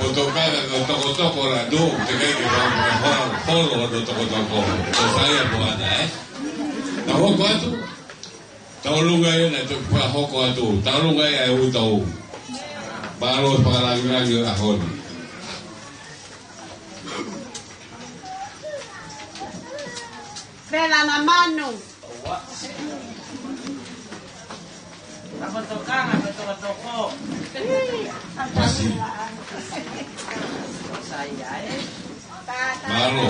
Kutokana na toko-toko la doon, tingay ko ang holo ng toko-toko. So saya po ata Tahoko atu. Taulungay na ito pahoko atu. Taulungay ay utaw. Baros pangalang-lang ahon.
Vela na mano.
Masih. Malo.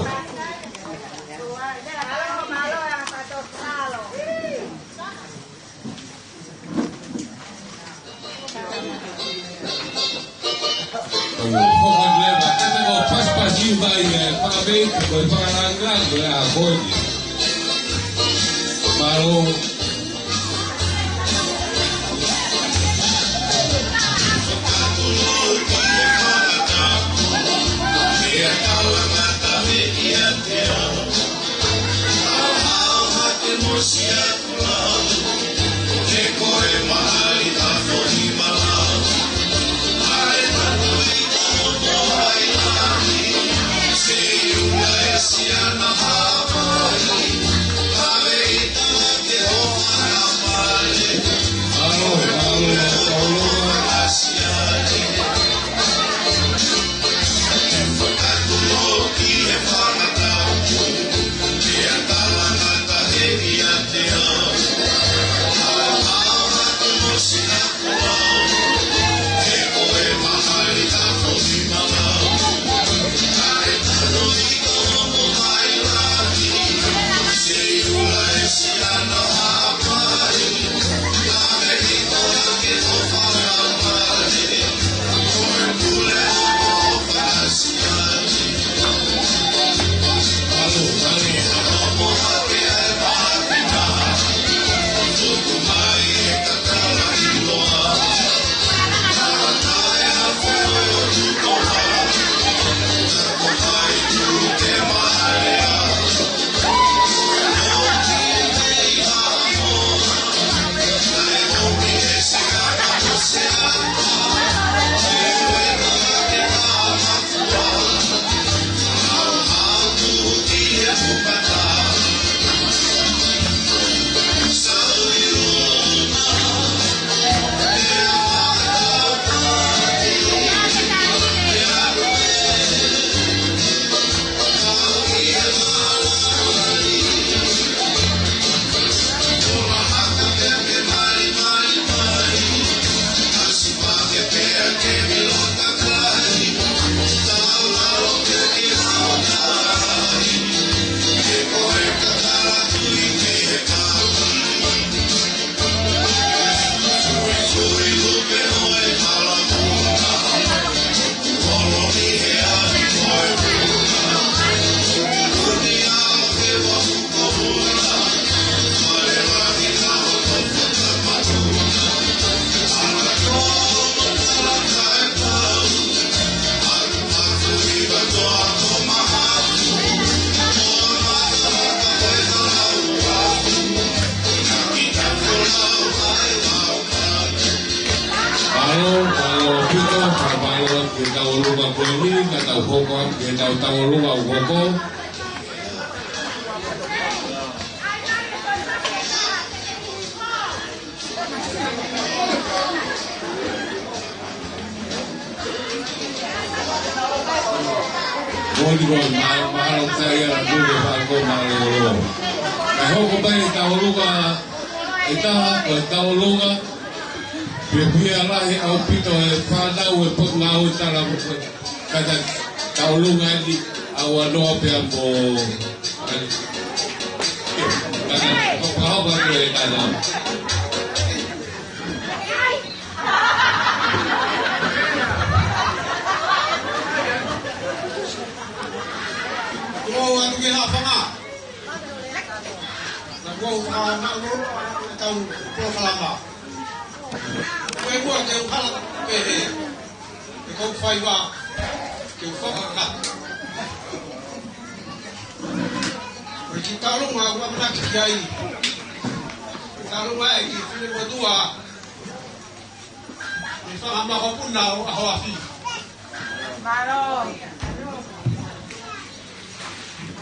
Pas-pasin ba yan? Pakabit, pangalang-lang ahon. Malo.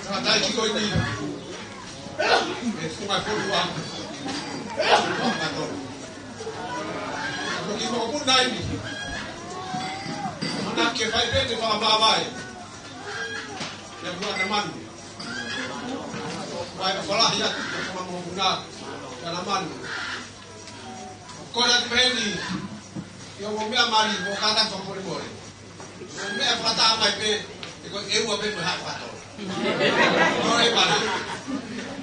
Sangat kiko ini. Sungai Puluang. Bagi mau pun naik ni. Anak ke baik baik dengan babai. Yang buat teman. Baik sekolah ya sama mau guna teman. Kau nak pergi. Yang mau mari mau kata kamu boleh. Mau kata apa itu? Ikut ewa berhak patut. Kau ini mana?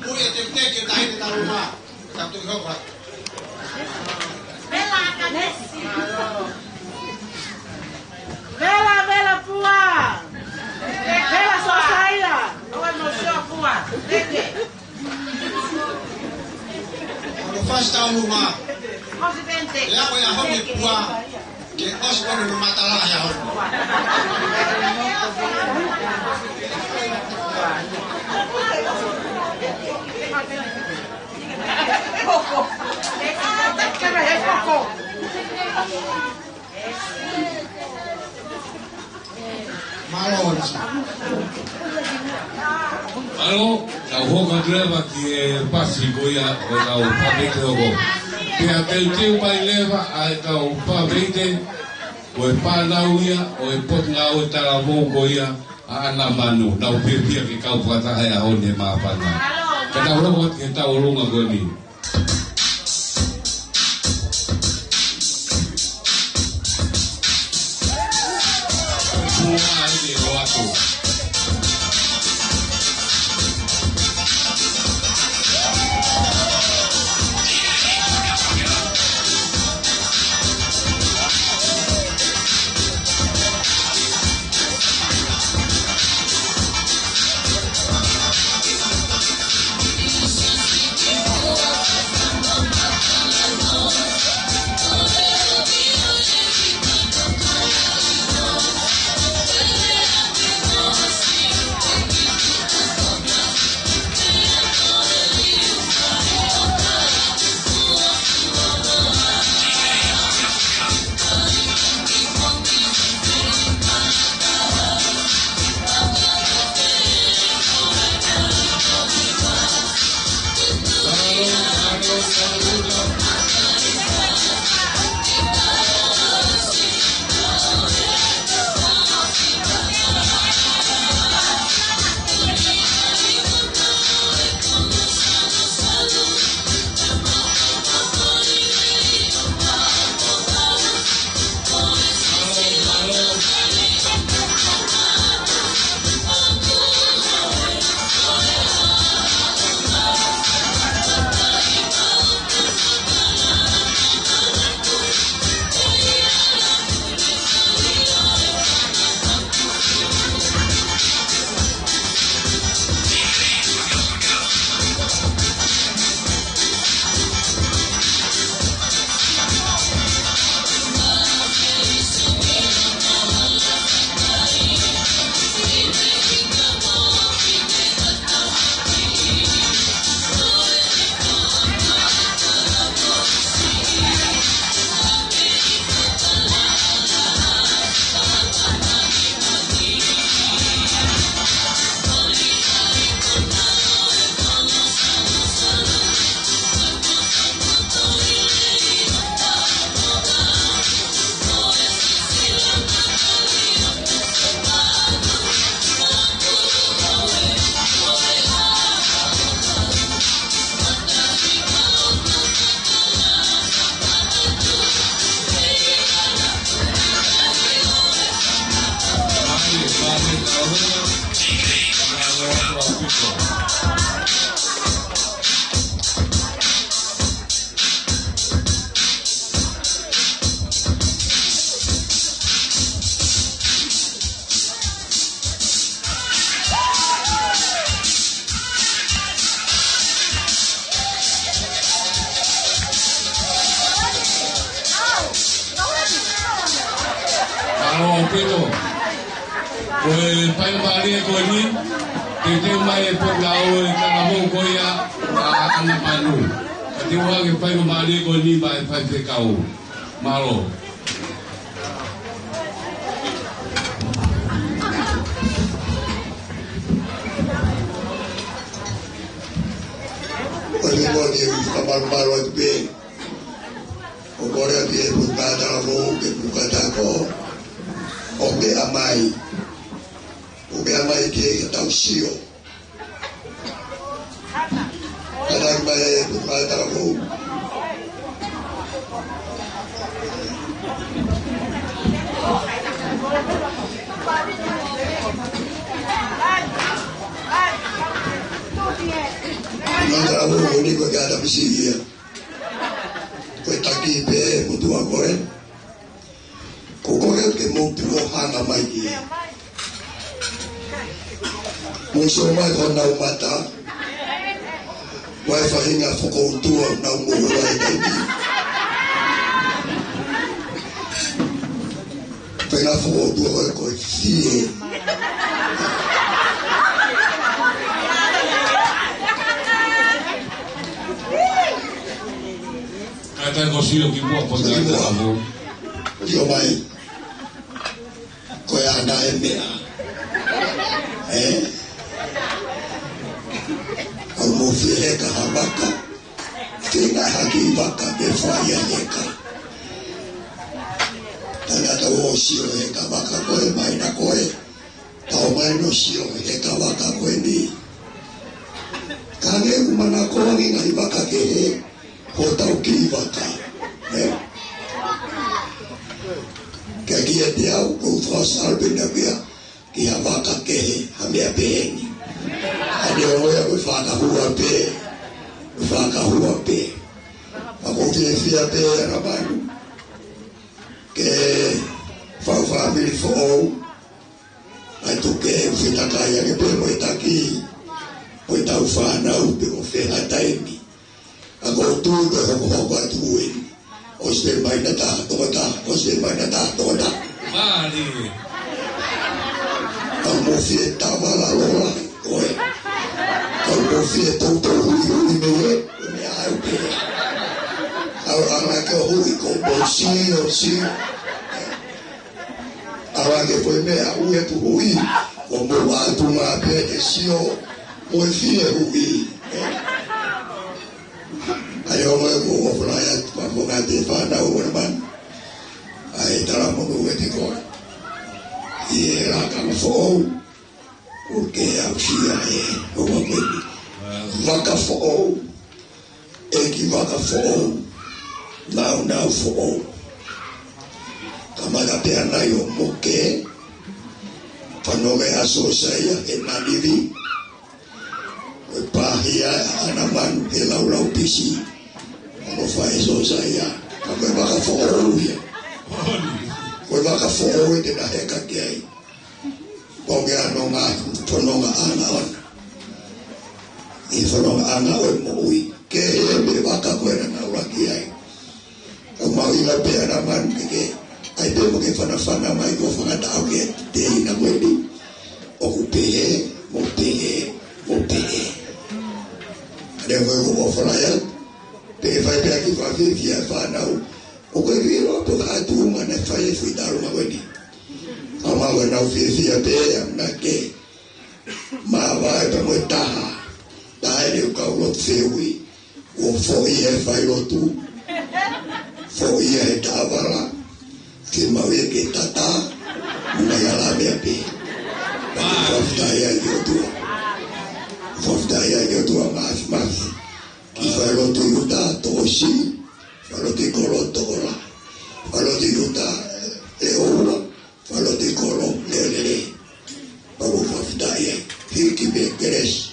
Kau yang teknik kita ini tahu mah. Satu kau buat.
Bela kanesi. Bela puang. Bela sosaya. Awak mau siap puang. Leke.
Kalau fast tahu rumah.
Presidente.
Lepas yang kami puang. Kita semua rumah talah ya.
Coco. Es Coco.
Malon.
Alo, kau hok dreva que pasi goya o kau pabete ogo. Pia teltiu pai leva ai kau pabete o e panauia o e pot ngau tala mo goya ana manu na o pia que kau pata hai a one ma pana. Kata ro que ta o lunga goni. Pedro. Pues para María Coñín, que te mai por la hoy Calamón Goya a Ana Manu. Que te que para María Coñín para pecao. Malo.
Pemimon yung kamarmaro at bin. O kore bin bukata mo, bukata ko. Obe amay. Obe amay kaya katang siyo. Kadang may bukata mo. Nang ako hindi ko gada bisiya. Ko'y takipe mo tuwa ko eh. Kukoyot ke mo tuwa hanga may iya. Mung sumay ko na umata. Wai fahinga foko tuwa na umuulay na hindi. Fahinga foko tuwa ko siye.
Kata ko silo kipo po na ako.
Yo mai. Ko ya na eme. Au mo fie ka habaka. Tina haki baka be faya yeka. Tana ta wo sio heka baka ko mai na ko e. Tao mai no sio heka baka ko ni. Kane umana ko ngi ngai baka ke he. Kota uki baka. Kagia dia ko fas albina bia. Kia baka ke hamia beheni. Adio ya ufaka huwa pe. Ufaka huwa pe. Ako fia pe rabanu. Ke fa bili fo. Ai tu ke fita kaya ke pe mo itaki. Mo ita ufana upe mo fe hataimi. Ako tudo ako atuin. Oste mai na ta toda, oste mai na ta toda.
Mari.
Amo fiesta bala lola, oe. Amo fiesta to hui me me ai pe. Ahora que hui ko bolsinho si. Ahora que foi me a hui tu hui. Como va tu ma pe sio. Mo fie hui. Ayo mo ko ofraya pa mo ga de fa na o man. Ai tara mo ko ti ko. Era kan fo. Porque a fia o mo ko. Vaka fo. Eki vaka fo. Na fo. Kamala pe ana yo mo ke. Panoge aso saya enalivi. Pahia anaman ke lau pisi. Ano fa eso saya. Ako baka fo ya. Ko baka fo de na heka kai. Ko ga no nga tononga ana on. Ifononga ana on mo ui. Ke me baka ko na ura kai. Ko mau ila pe anaman ke. Ai de mo ke fana mai ko fana ta ke de ina ko di. O pe mo pe. Ada ko ko fana ya. Pe vai pe aqui vai vir via fanau. O que virou to ka tu mana fai fui dar uma wedi. Ama wa na via pe na ke. Ma vai pa mo ta. Dai le ka lo fewi. O foi e fai lo tu. Foi e ta bala. Ke ma we ke tata. Na ya la be pe. Fofta ya yo tu. Fofta ya yo tu mas. Falo tu yuta toshi, falo ti kolo tola, falo ti yuta eola, falo ti kolo lele, baru fafdaya, hiki be keres.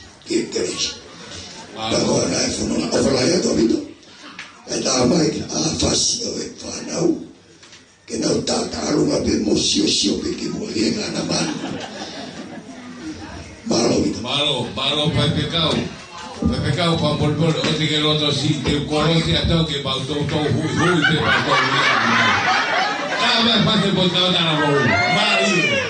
Baru ana funo overlaya to bito. Ada mai afas oe fanau, que não tá caro uma emoção que mo llega na mano.
Malo pai pecado. Pecado pa polpol, o te que el otro sí, te conoce a todo que pa todo hui te pa todo. Cada vez más te contaba tan a vos. Mario.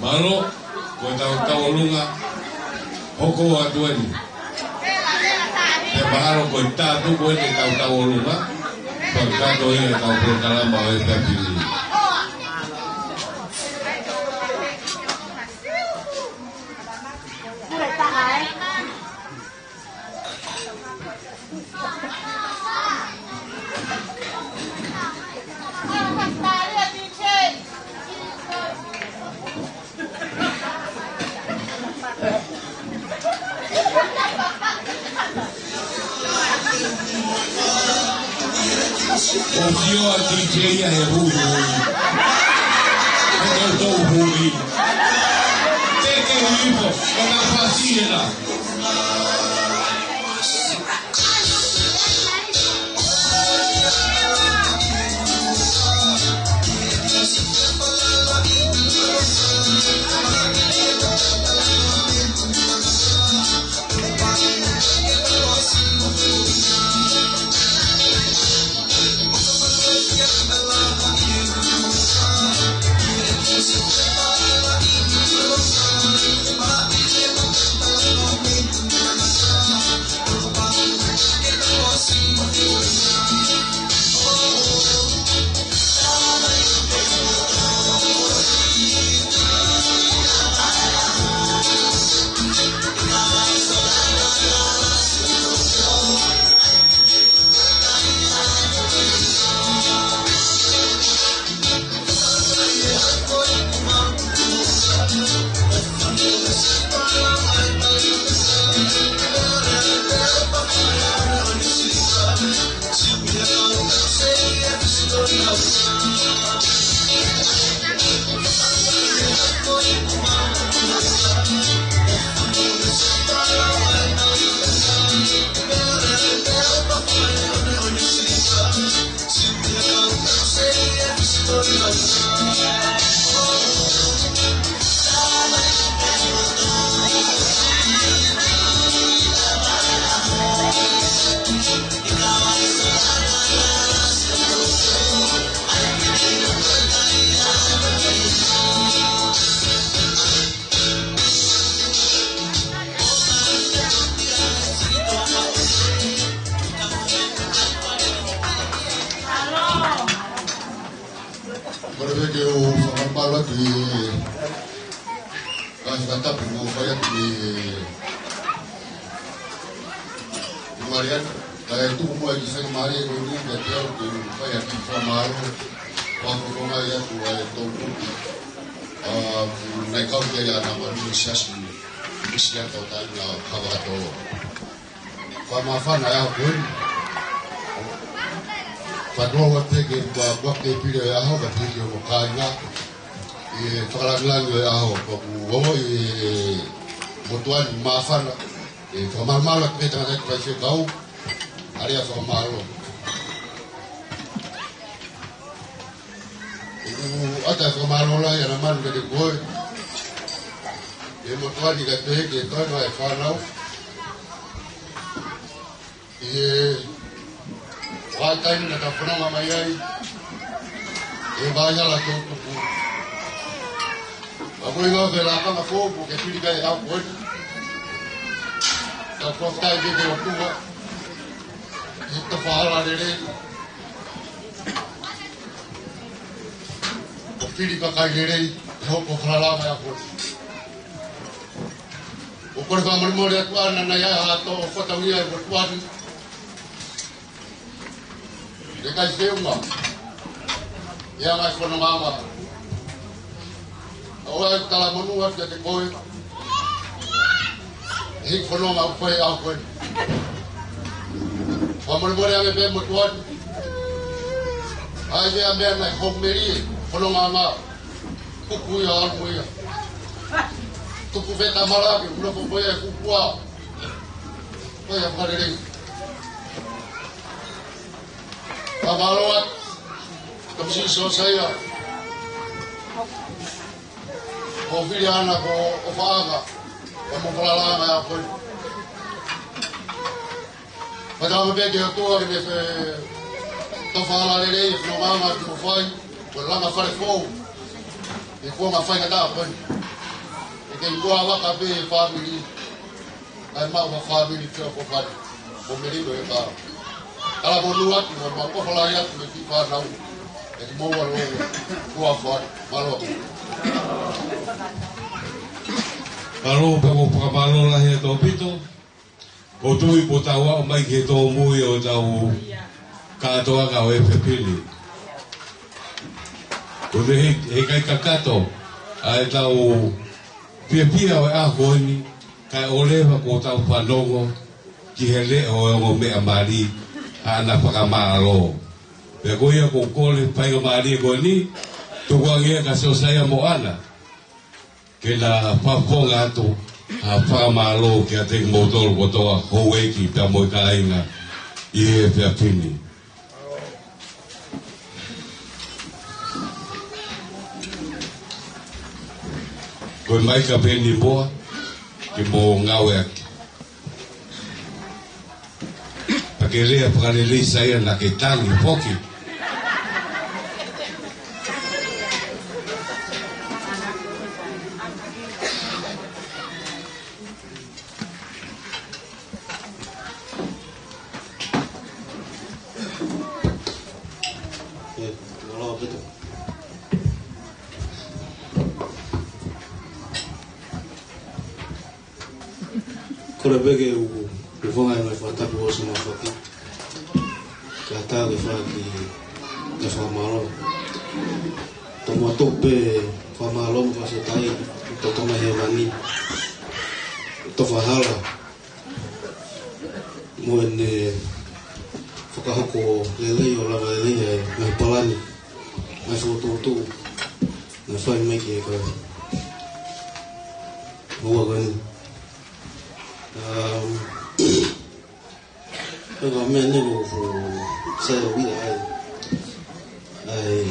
Malo, kau tahu lunga, hoko atuan. Baru kau tahu kau ni tahu lunga, perkara kau ini tahu perkara bahawa tapi. Confio a DJ a Rudo. Eu dou o ruim. Tem que ir, pô. É uma vacina.
malu di kata bingung saya di Marian kayak itu mulai di sana mari ini jadi aku kayak di Famaru waktu rumah ya tu itu naik kau jadi anak manusia sih bisa kau tanya kabar tu Famafan ayah pun padahal waktu kita waktu pilih ayah waktu dia mukanya Fakalang ya aho babu butuan maafan famal kita nak kasih kau area famal ada famal lah yang aman dari kau butuan dikatakan kita nak falau watain nak pernah mamayai banyak lah tu aku ingat belakang aku bukan pilih gaya aku aku tak jadi waktu itu faham ada ni pilih pakai ni aku faham aku ukur kamar muda tuan naya atau fotonya bertuan dekat siapa yang aku nama orang kalau menurut jadi koi, hik kono apa yang aku, pamer boleh ambil bermutuan, aja ambil nak komeri, kono mama, kuku ya aku ya, kuku beta malah, kuku boleh kuku apa, kau yang pada ni, kamalawat, kamsi saya. O filiana o faaga o mo falala ya ko pada mo be de to ni se to fala le no mama ko foi ko la ma fare fo e ko ma fai kada ko e ke go ava ka be family ai ma family ko ko fa ko me ri do e ba ala mo luat mo ko fala ya ko ti fa na e mo wa lo ko fa malo
Kalau bago pagkamalo lah ya topito, o tui po tawa o mai ke to mui o tau katoa ka o pili. O de he kai kakato ai tau pia o a honi kai o leva ko tau panongo ki hele o me amari ana pagkamalo. Pero ya ko kole pai amari ko ni tu wangia ka so saya mo ana. Que la paponga tu a pamalo que até motor botou a hoeki ta mo kainga e pe apini ko mai ka peni boa que mo ngawe aqui para que lea para ler saia na que tal e pouco
Kore bege u fonga na fata ko so ma fati. Kata le fati le famalo. Tomo tope famalo mo fase tai to toma he mani. To fahala. Mo ne foka hoko lele yo la lele na palani. Na foto tu. Na fai me ke ka. Mo gani. Kalau mana ni saya bila ai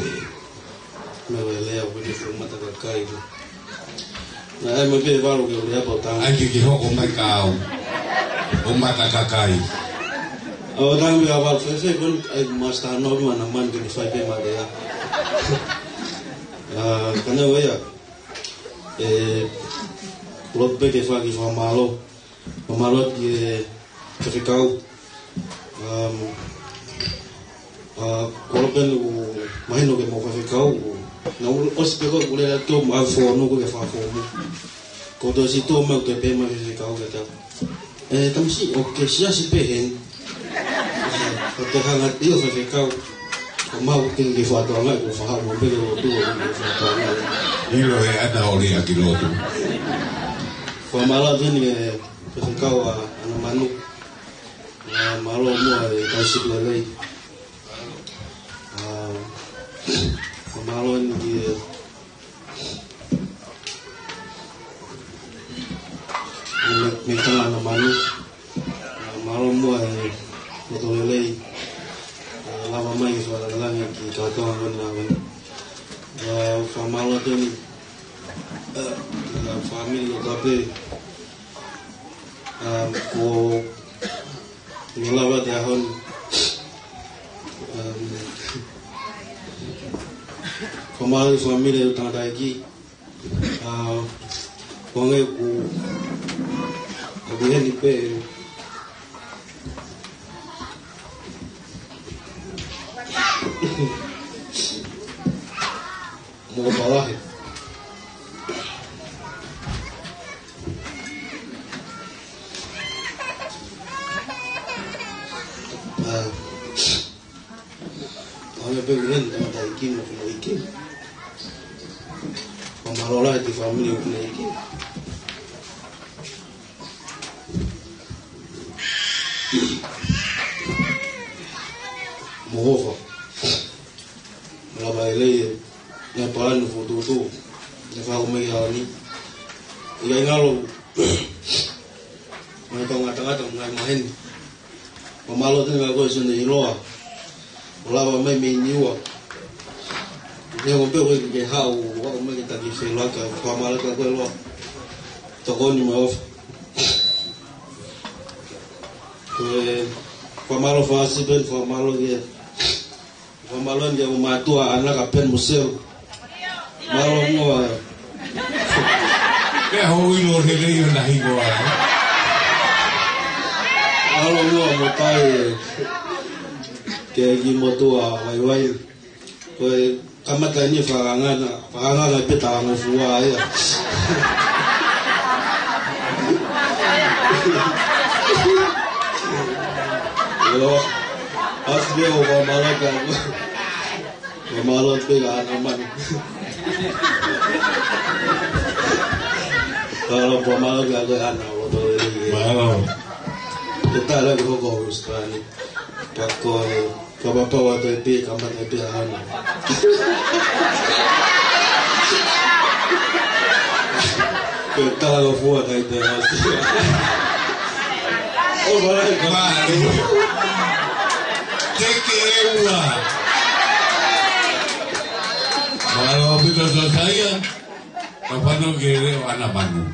mewelea kwenye formata kakai na ai mbe valo ke ulia botang
ai ki ho o mai kau o mata kakai
orang dia awal saya pun master no mana man ke fai pe made ya kana waya lot be ke fagi famalo Pemalot di Kefikau, kalau pen main oke mau Kefikau, Não, os pegou por ele todo mal forno que faz forno. Quando se toma o tempo mais ficar o que tá. Tam si o que se se pehen. Quando hanga Deus vai ficar o mal que faz do mal o faz o belo do
Ilo é ana ori aqui loto.
Foi mal vini ficar a ana manu. Malo mo tá se lei. Malo ni Mekala na manu, malo mo ay matulilay. Lama mai suara lang yang kita tahu namin. Famalo din, family tapi, ko ngelawa dahon, famalo family utang lagi, kongai ko Bien, pero mau bawah ya. Kami pengen ada ikin, mau ikin. Pemarola di family punya ikin. Mohova Malaba ile ya palan foto tu ya fa ko mai ni ya ngalo mai ko ngata ngai mahen pamalo tu ngago sun ni loa malaba mai mi niwa ne ko pe ko ke hau wa ko mai ta ki fe la ka pamalo ka ko lo to ko ni mo pamalo fa si ben pamalo ke Mamalon dia matua anak apen museu. Malon mo.
Ke hoi lo hele yo nahi go a.
Malon mo motai. Ke gi motua wai. Ko kamata ni faranga peta mo fuwa ya. Yo asbio wa malaka. Mamalot pega naman. Kalau pamalot gagawin ako to.
Malo.
Kita lagi ko sekali. Pako kabapawa to ipi kamat ipi ano. Kita lagi fuwa kay Demas. Oh, balay
Kemari. Tekewa. Kalau kita saya, apa no kere anak Bandung.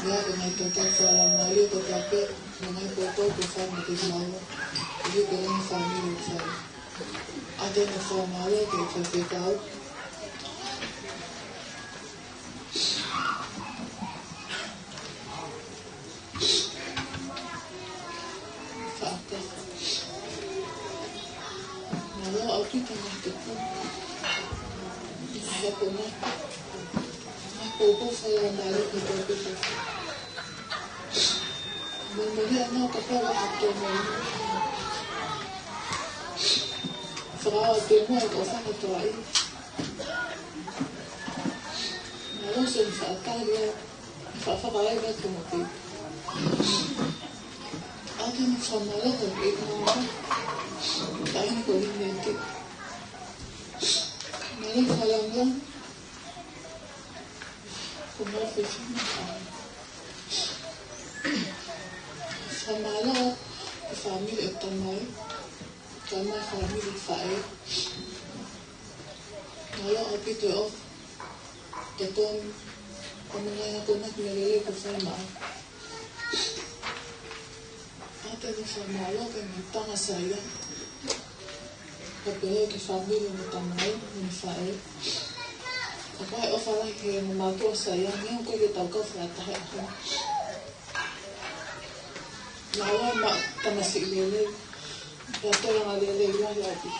Ya, dengan total salam malu tetapi dengan pokok besar mungkin malu. Jadi dengan family besar. Ada besar malu kita tahu. Fakta. Malu aku tengah tekun. Saya pernah. Pokok salam malu kita tahu. Melihat nak kepala atau mana, serah demo atau sana tuai, malu sempat dia, fakta lain betul mungkin. Ada yang sama lah tapi mana, tak ini kau ini. Malu kalangnya, kumar fishing. Famalo family utamai kama family fae malo apito of teton Pamilya ko naglagay ko sa mga. Ate ni sa malo kay mitanga saya. Kapag ki family mo tamay ni fae. Kapag ofala ki mo mato saya, niyo ko gitaw ka sa tahe ako. Lawa ma tamasig lele. Dato yang alele lah lagi.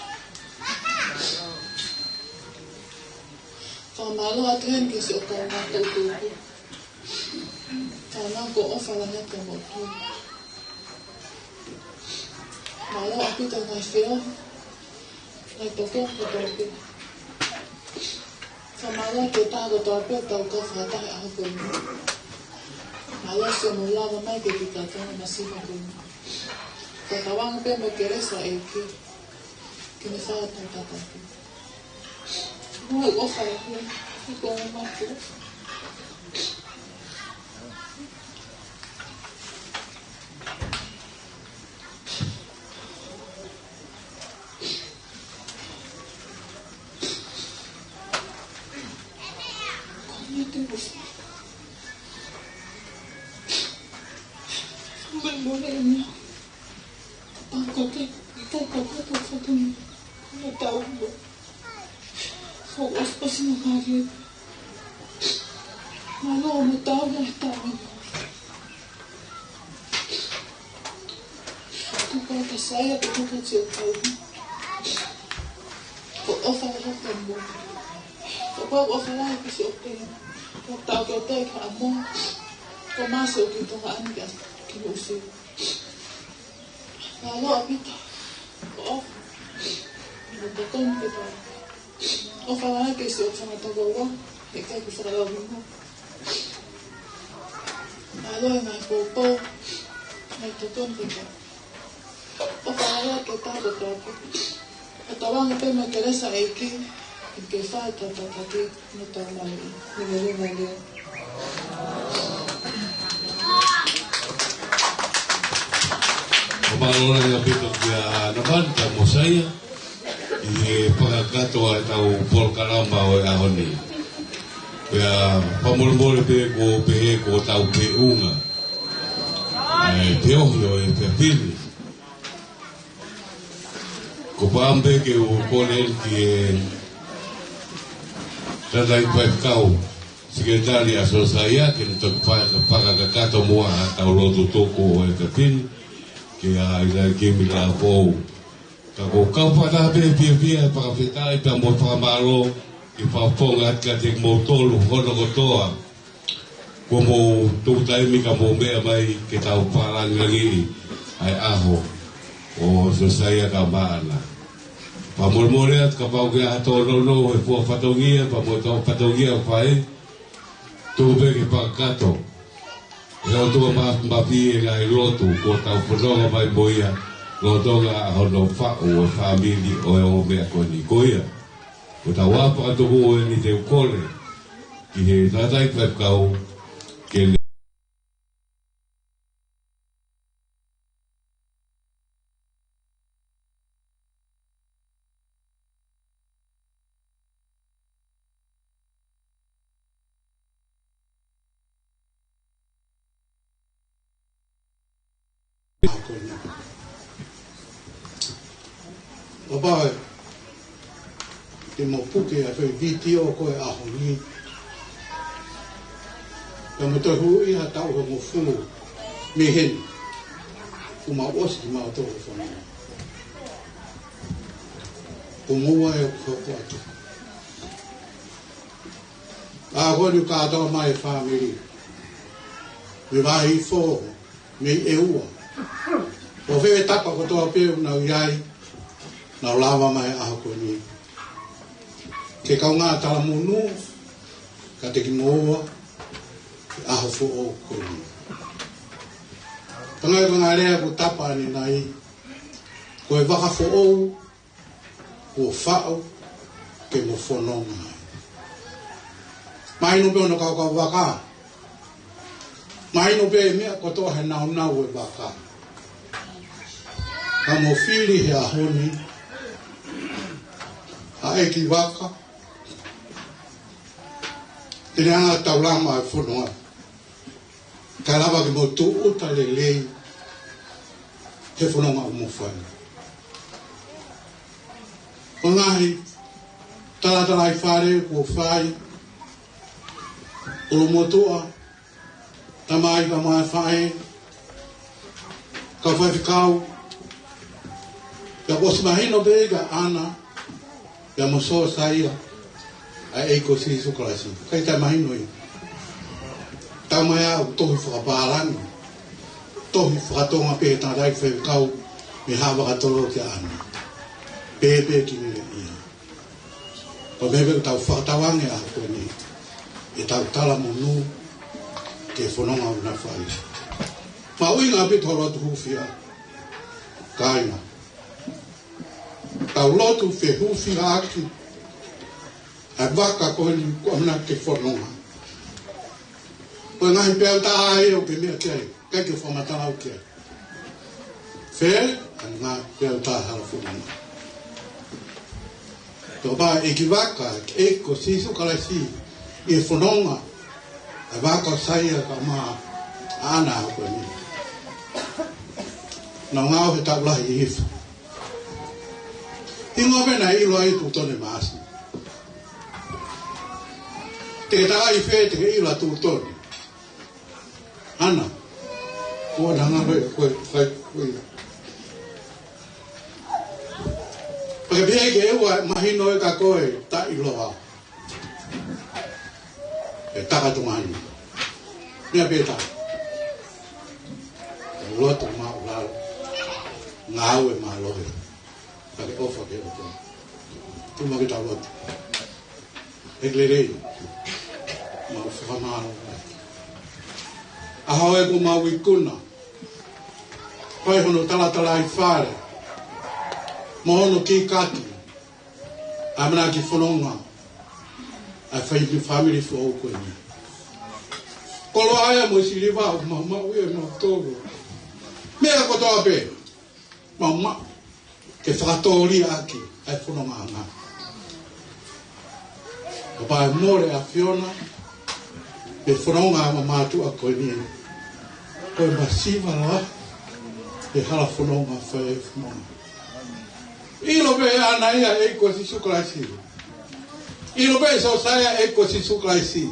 Famalo atren ki si okau na tutu. Fama ko ofala na kamotu. Malo aku tengah feel. Like toko ko topi. Famalo kita ko topi tau ko fata ako. Malo semula mamai ke kita kan masih aku. Katawang pe mo kere sa eki. Kini fa tata. Mo go fa eki. Ko mo ko. Boleh Pangkatnya kita kakak satu punya tahun lo. Fokus pas nakarit. Malu mo tahu lah tahu. Tu kata saya tu kata tahu. Kau offer lah kamu. Kau offer lah kasi okay. Kau tahu kata kamu. Kau masuk gitu kan anda kinusin. Lalu kita off, betul kita off awalnya kasi sama tagowa, ikat kita lagi mo. Lalu may popo, may tutun kita. Off awalnya kita betul. Atawang kita may kaya sa eki, ikefa tatati normal, mali.
Kemaluan yang itu dia naman kamu saya di pagkakato atau polkalamba o ahoni. Kaya pamulmul pe ko tau pe unga. Peo yo pe pili. Ko pambe ke o ponel ki tadai pa kau sekretari asosaya que no pagkakato mo atau lodo toko o pe pili. Kaya ila kimi la po kako kau pada be pia para fetai pa mo para malo ki pa ponga ka tek motolo hono gotoa como tu tai mi ka mo me mai ke tau para lagi ai aho o so saya ka bala pa mo more ka pa ke ato no e po patongia pa mo to patongia pai tu be ke pa kato. Yo tu ma pi la lotu ko tau pono mai boia lo tonga hono fa o family o me ko ni koia ko tau apa to ho ni te kole ki he tatai pa kau ke
Babai, te mo puke a whai vitio koe a hongi. Ka mo te hui ha tau ho mo funu me hen. Ku ma osi ki ma o tō whanau. Ku mua e o koko atu. A hori ka atoa mai whamiri. Me wahi fō, me e ua. O whewe tapa ko toa pēu nau iai. Na lava mai aho ko ni. Ke kau ngā tala munu, ka te ki moa, aho fo o ko ni. Pangai ko ngā rea ko tapa ni nai, ko e waka fo o, ko whao, ke mo whanonga. Mai no pe ono kau waka. Mai no pe mea ko toa he nau nau e waka. Ka mo whiri he ahoni, a eki waka, Tena taulama fonua. Kalava ke mo tu uta le he fonua mo fai. Ongai tala fare ko fai. O motoa tamai fai. Ka fai fikau. Ya bos mahino bega ana. Ya mo so saia. Ai ko si su klasi. Kai ta mahino i. Tamaya tohi whakaparani. Tohi whakatonga pe tātai whekau me hawa katoro ki ana. Pepe ki mele ia. O mebe tau whakatawange a koe ni. E tau tala monu ke whanonga una whai. Ma ui ngā pe toro atu hufia. Kaina. Tau lotu whe hufia aki. A waka koe ni kuamna ke whanonga. Koe ngahi pēo tā ae o pe mea kei. Kai ke whamatana o kei. Where, and ngā pēo tā hara whanonga. Tō pā e ki waka, e ko sisu kalasi, i e whanonga. A waka saia ka mā ana o koe ni. Nā ngāo he taulahi i hifa. Ingo mena ilo ai tu tone maasi. Te tā i whē te ilo tu tone. Ana, kua nanga koe koe. Pake pia ke ewa mahino e ka koe ta iloa. E takatumani. Mea peta. E loto maa ulalo. Ngāu e maa lohe. Pake ofa ke o koe. Tuma ke ta loto. E glerei. Maa whakamaro. Ahau e ko maui kuna. Pai hono tala i whare. Mohono ki kati. Amana ki whanonga. A whaipi family fo au koe ni. Kolo aia mo si riwa o mau e mo tōru. Mea kotoa pe. Mau ke whakatori aki. Ai whanonga anga. O pai more a Fiona. Pe whanonga ma mātua koe ni. Koe masiva la, e hala whanonga whae whanonga. Ilo pe ana ia e ko si suklaisi. Ilo pe so saia e ko si suklaisi.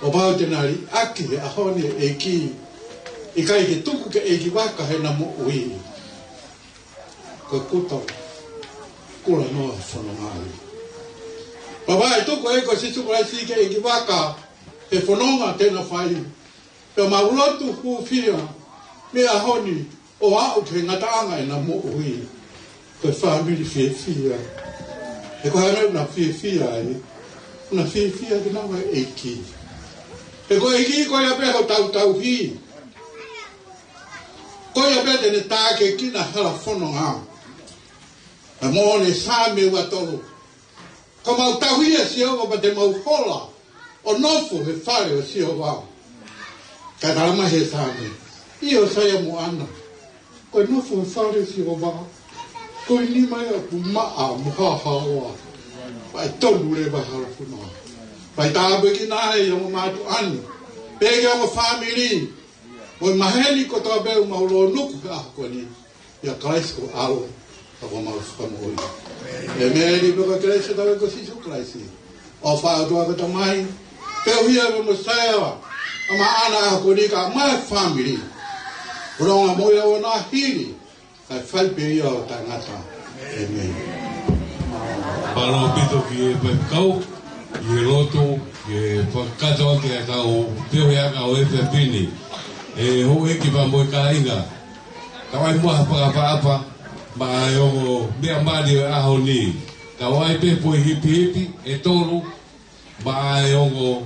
O pao tenari, aki e ahone e ki, i kai ke tuku ke e ki waka he na mo ui. Koe kutau, kula noa whanonga ai. Papai tuku e ko si suklaisi ke e ki waka, he whanonga tena whai. Pe maulotu hufia, me ahoni, o au ke ngataanga e na mo ui. Koe whamiri whiawhia. E koe hana una whiawhia e. Una whiawhia ke nawa e ki. E koe iki koe a peho tau hi. Koe a peho tene tāke kina hala whanonga. E mōne sāme ua tolu. Ko mau tauhia si owa pa te mau hola. O nofu he whare o si owa. Ka rama he sāme. Io saia mo ana. Koe nofu he whare si owa. Koe ni mai a ku maa muha hawa. Pai tolu le bahara whanonga. Pai tāpe ki nāe i o mātu anu. Pege o whamiri. O maheni ko tō beu maulo nuku ka ako ni. Ia Christ ko alo. Ako mau whakamoi. E meri peka kreisa tawe ko sisu Christ. O whaotua ka tamai. Peo hia me mo saewa. Ama ana ako ni ka mai whamiri. Ronga moia o nā hiri. Kai whaipe ia o tangata. Amen.
Palo pito ki e pekau, i e loto, ki e whakatoa ki e kau teo eaka o e pepini. E ho e ki pa moe ka inga. Kawai mua whakapapa, ma e o mea mani o aho ni. Kawai pe po hipi e tolu, ma e o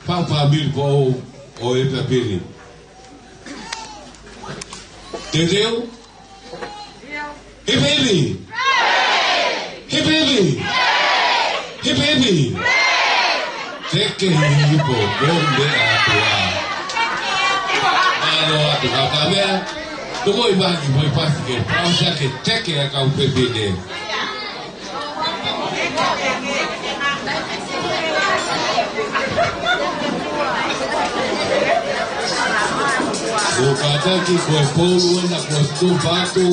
whapamiri po o e pepini. Te reo? Hipipi! Hipipi! Hipipi! Teke hipo, bombe atua. Alo atu kakamea, tuko imaki po ipasi ke pausa ke teke ya kau pepine. O kataki ko polo na ko tu batu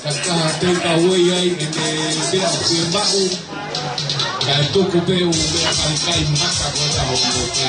kaka ka wei ai e te ko mau ka tu ko pe o me kai maka ko ta o te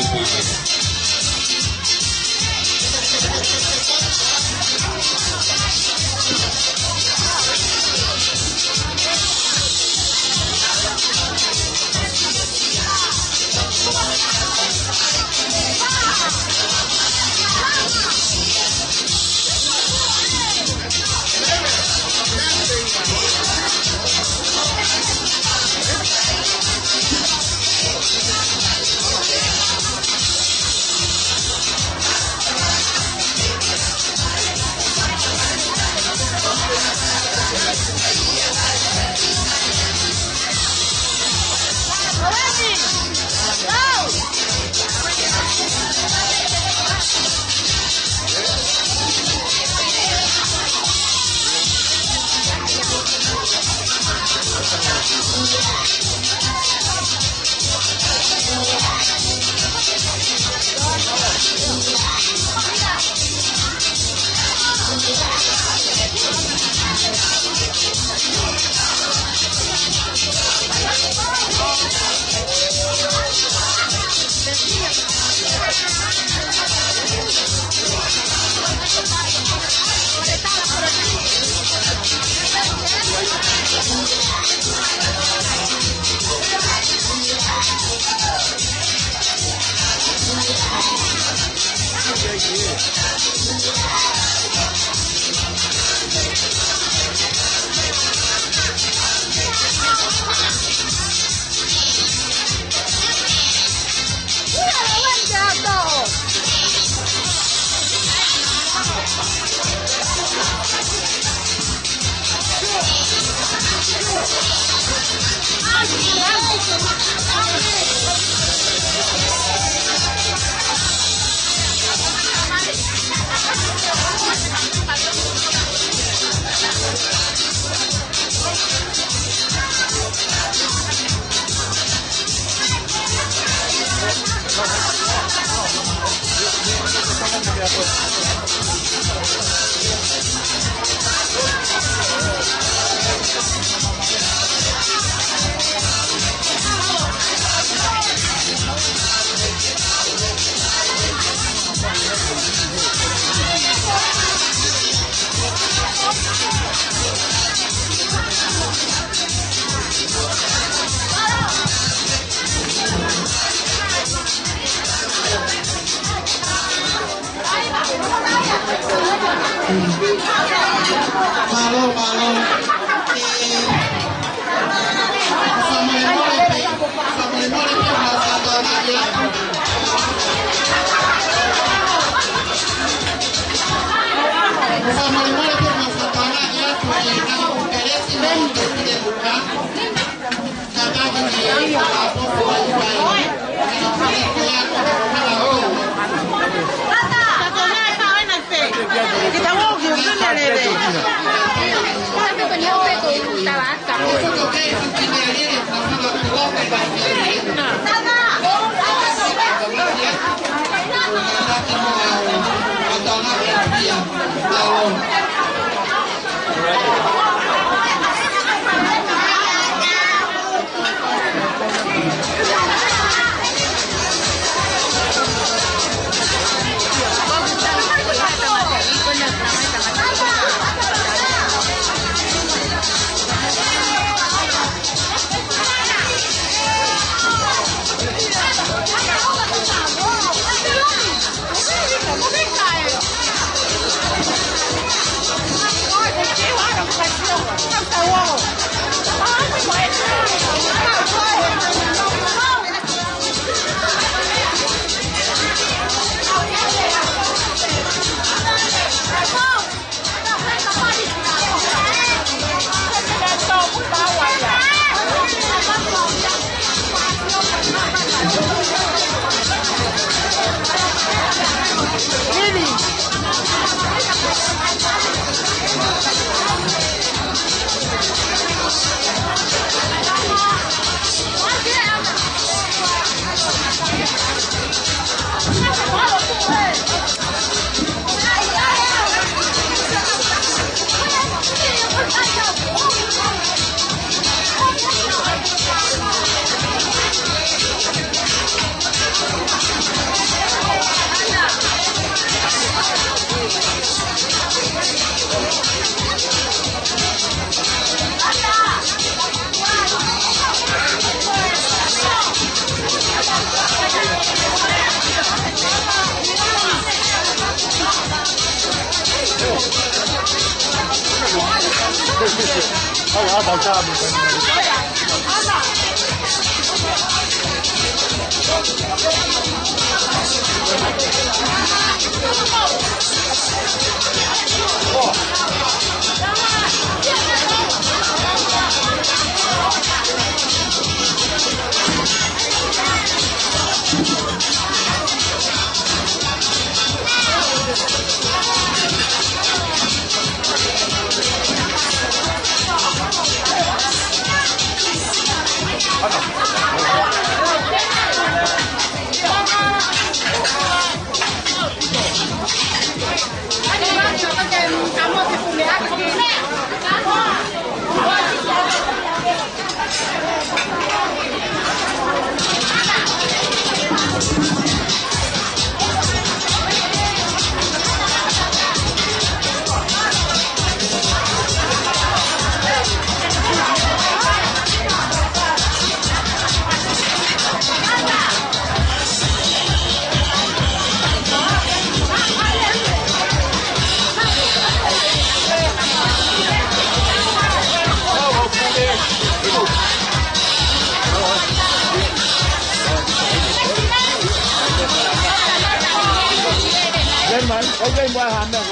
Lên mà, có lên qua hàm đâu.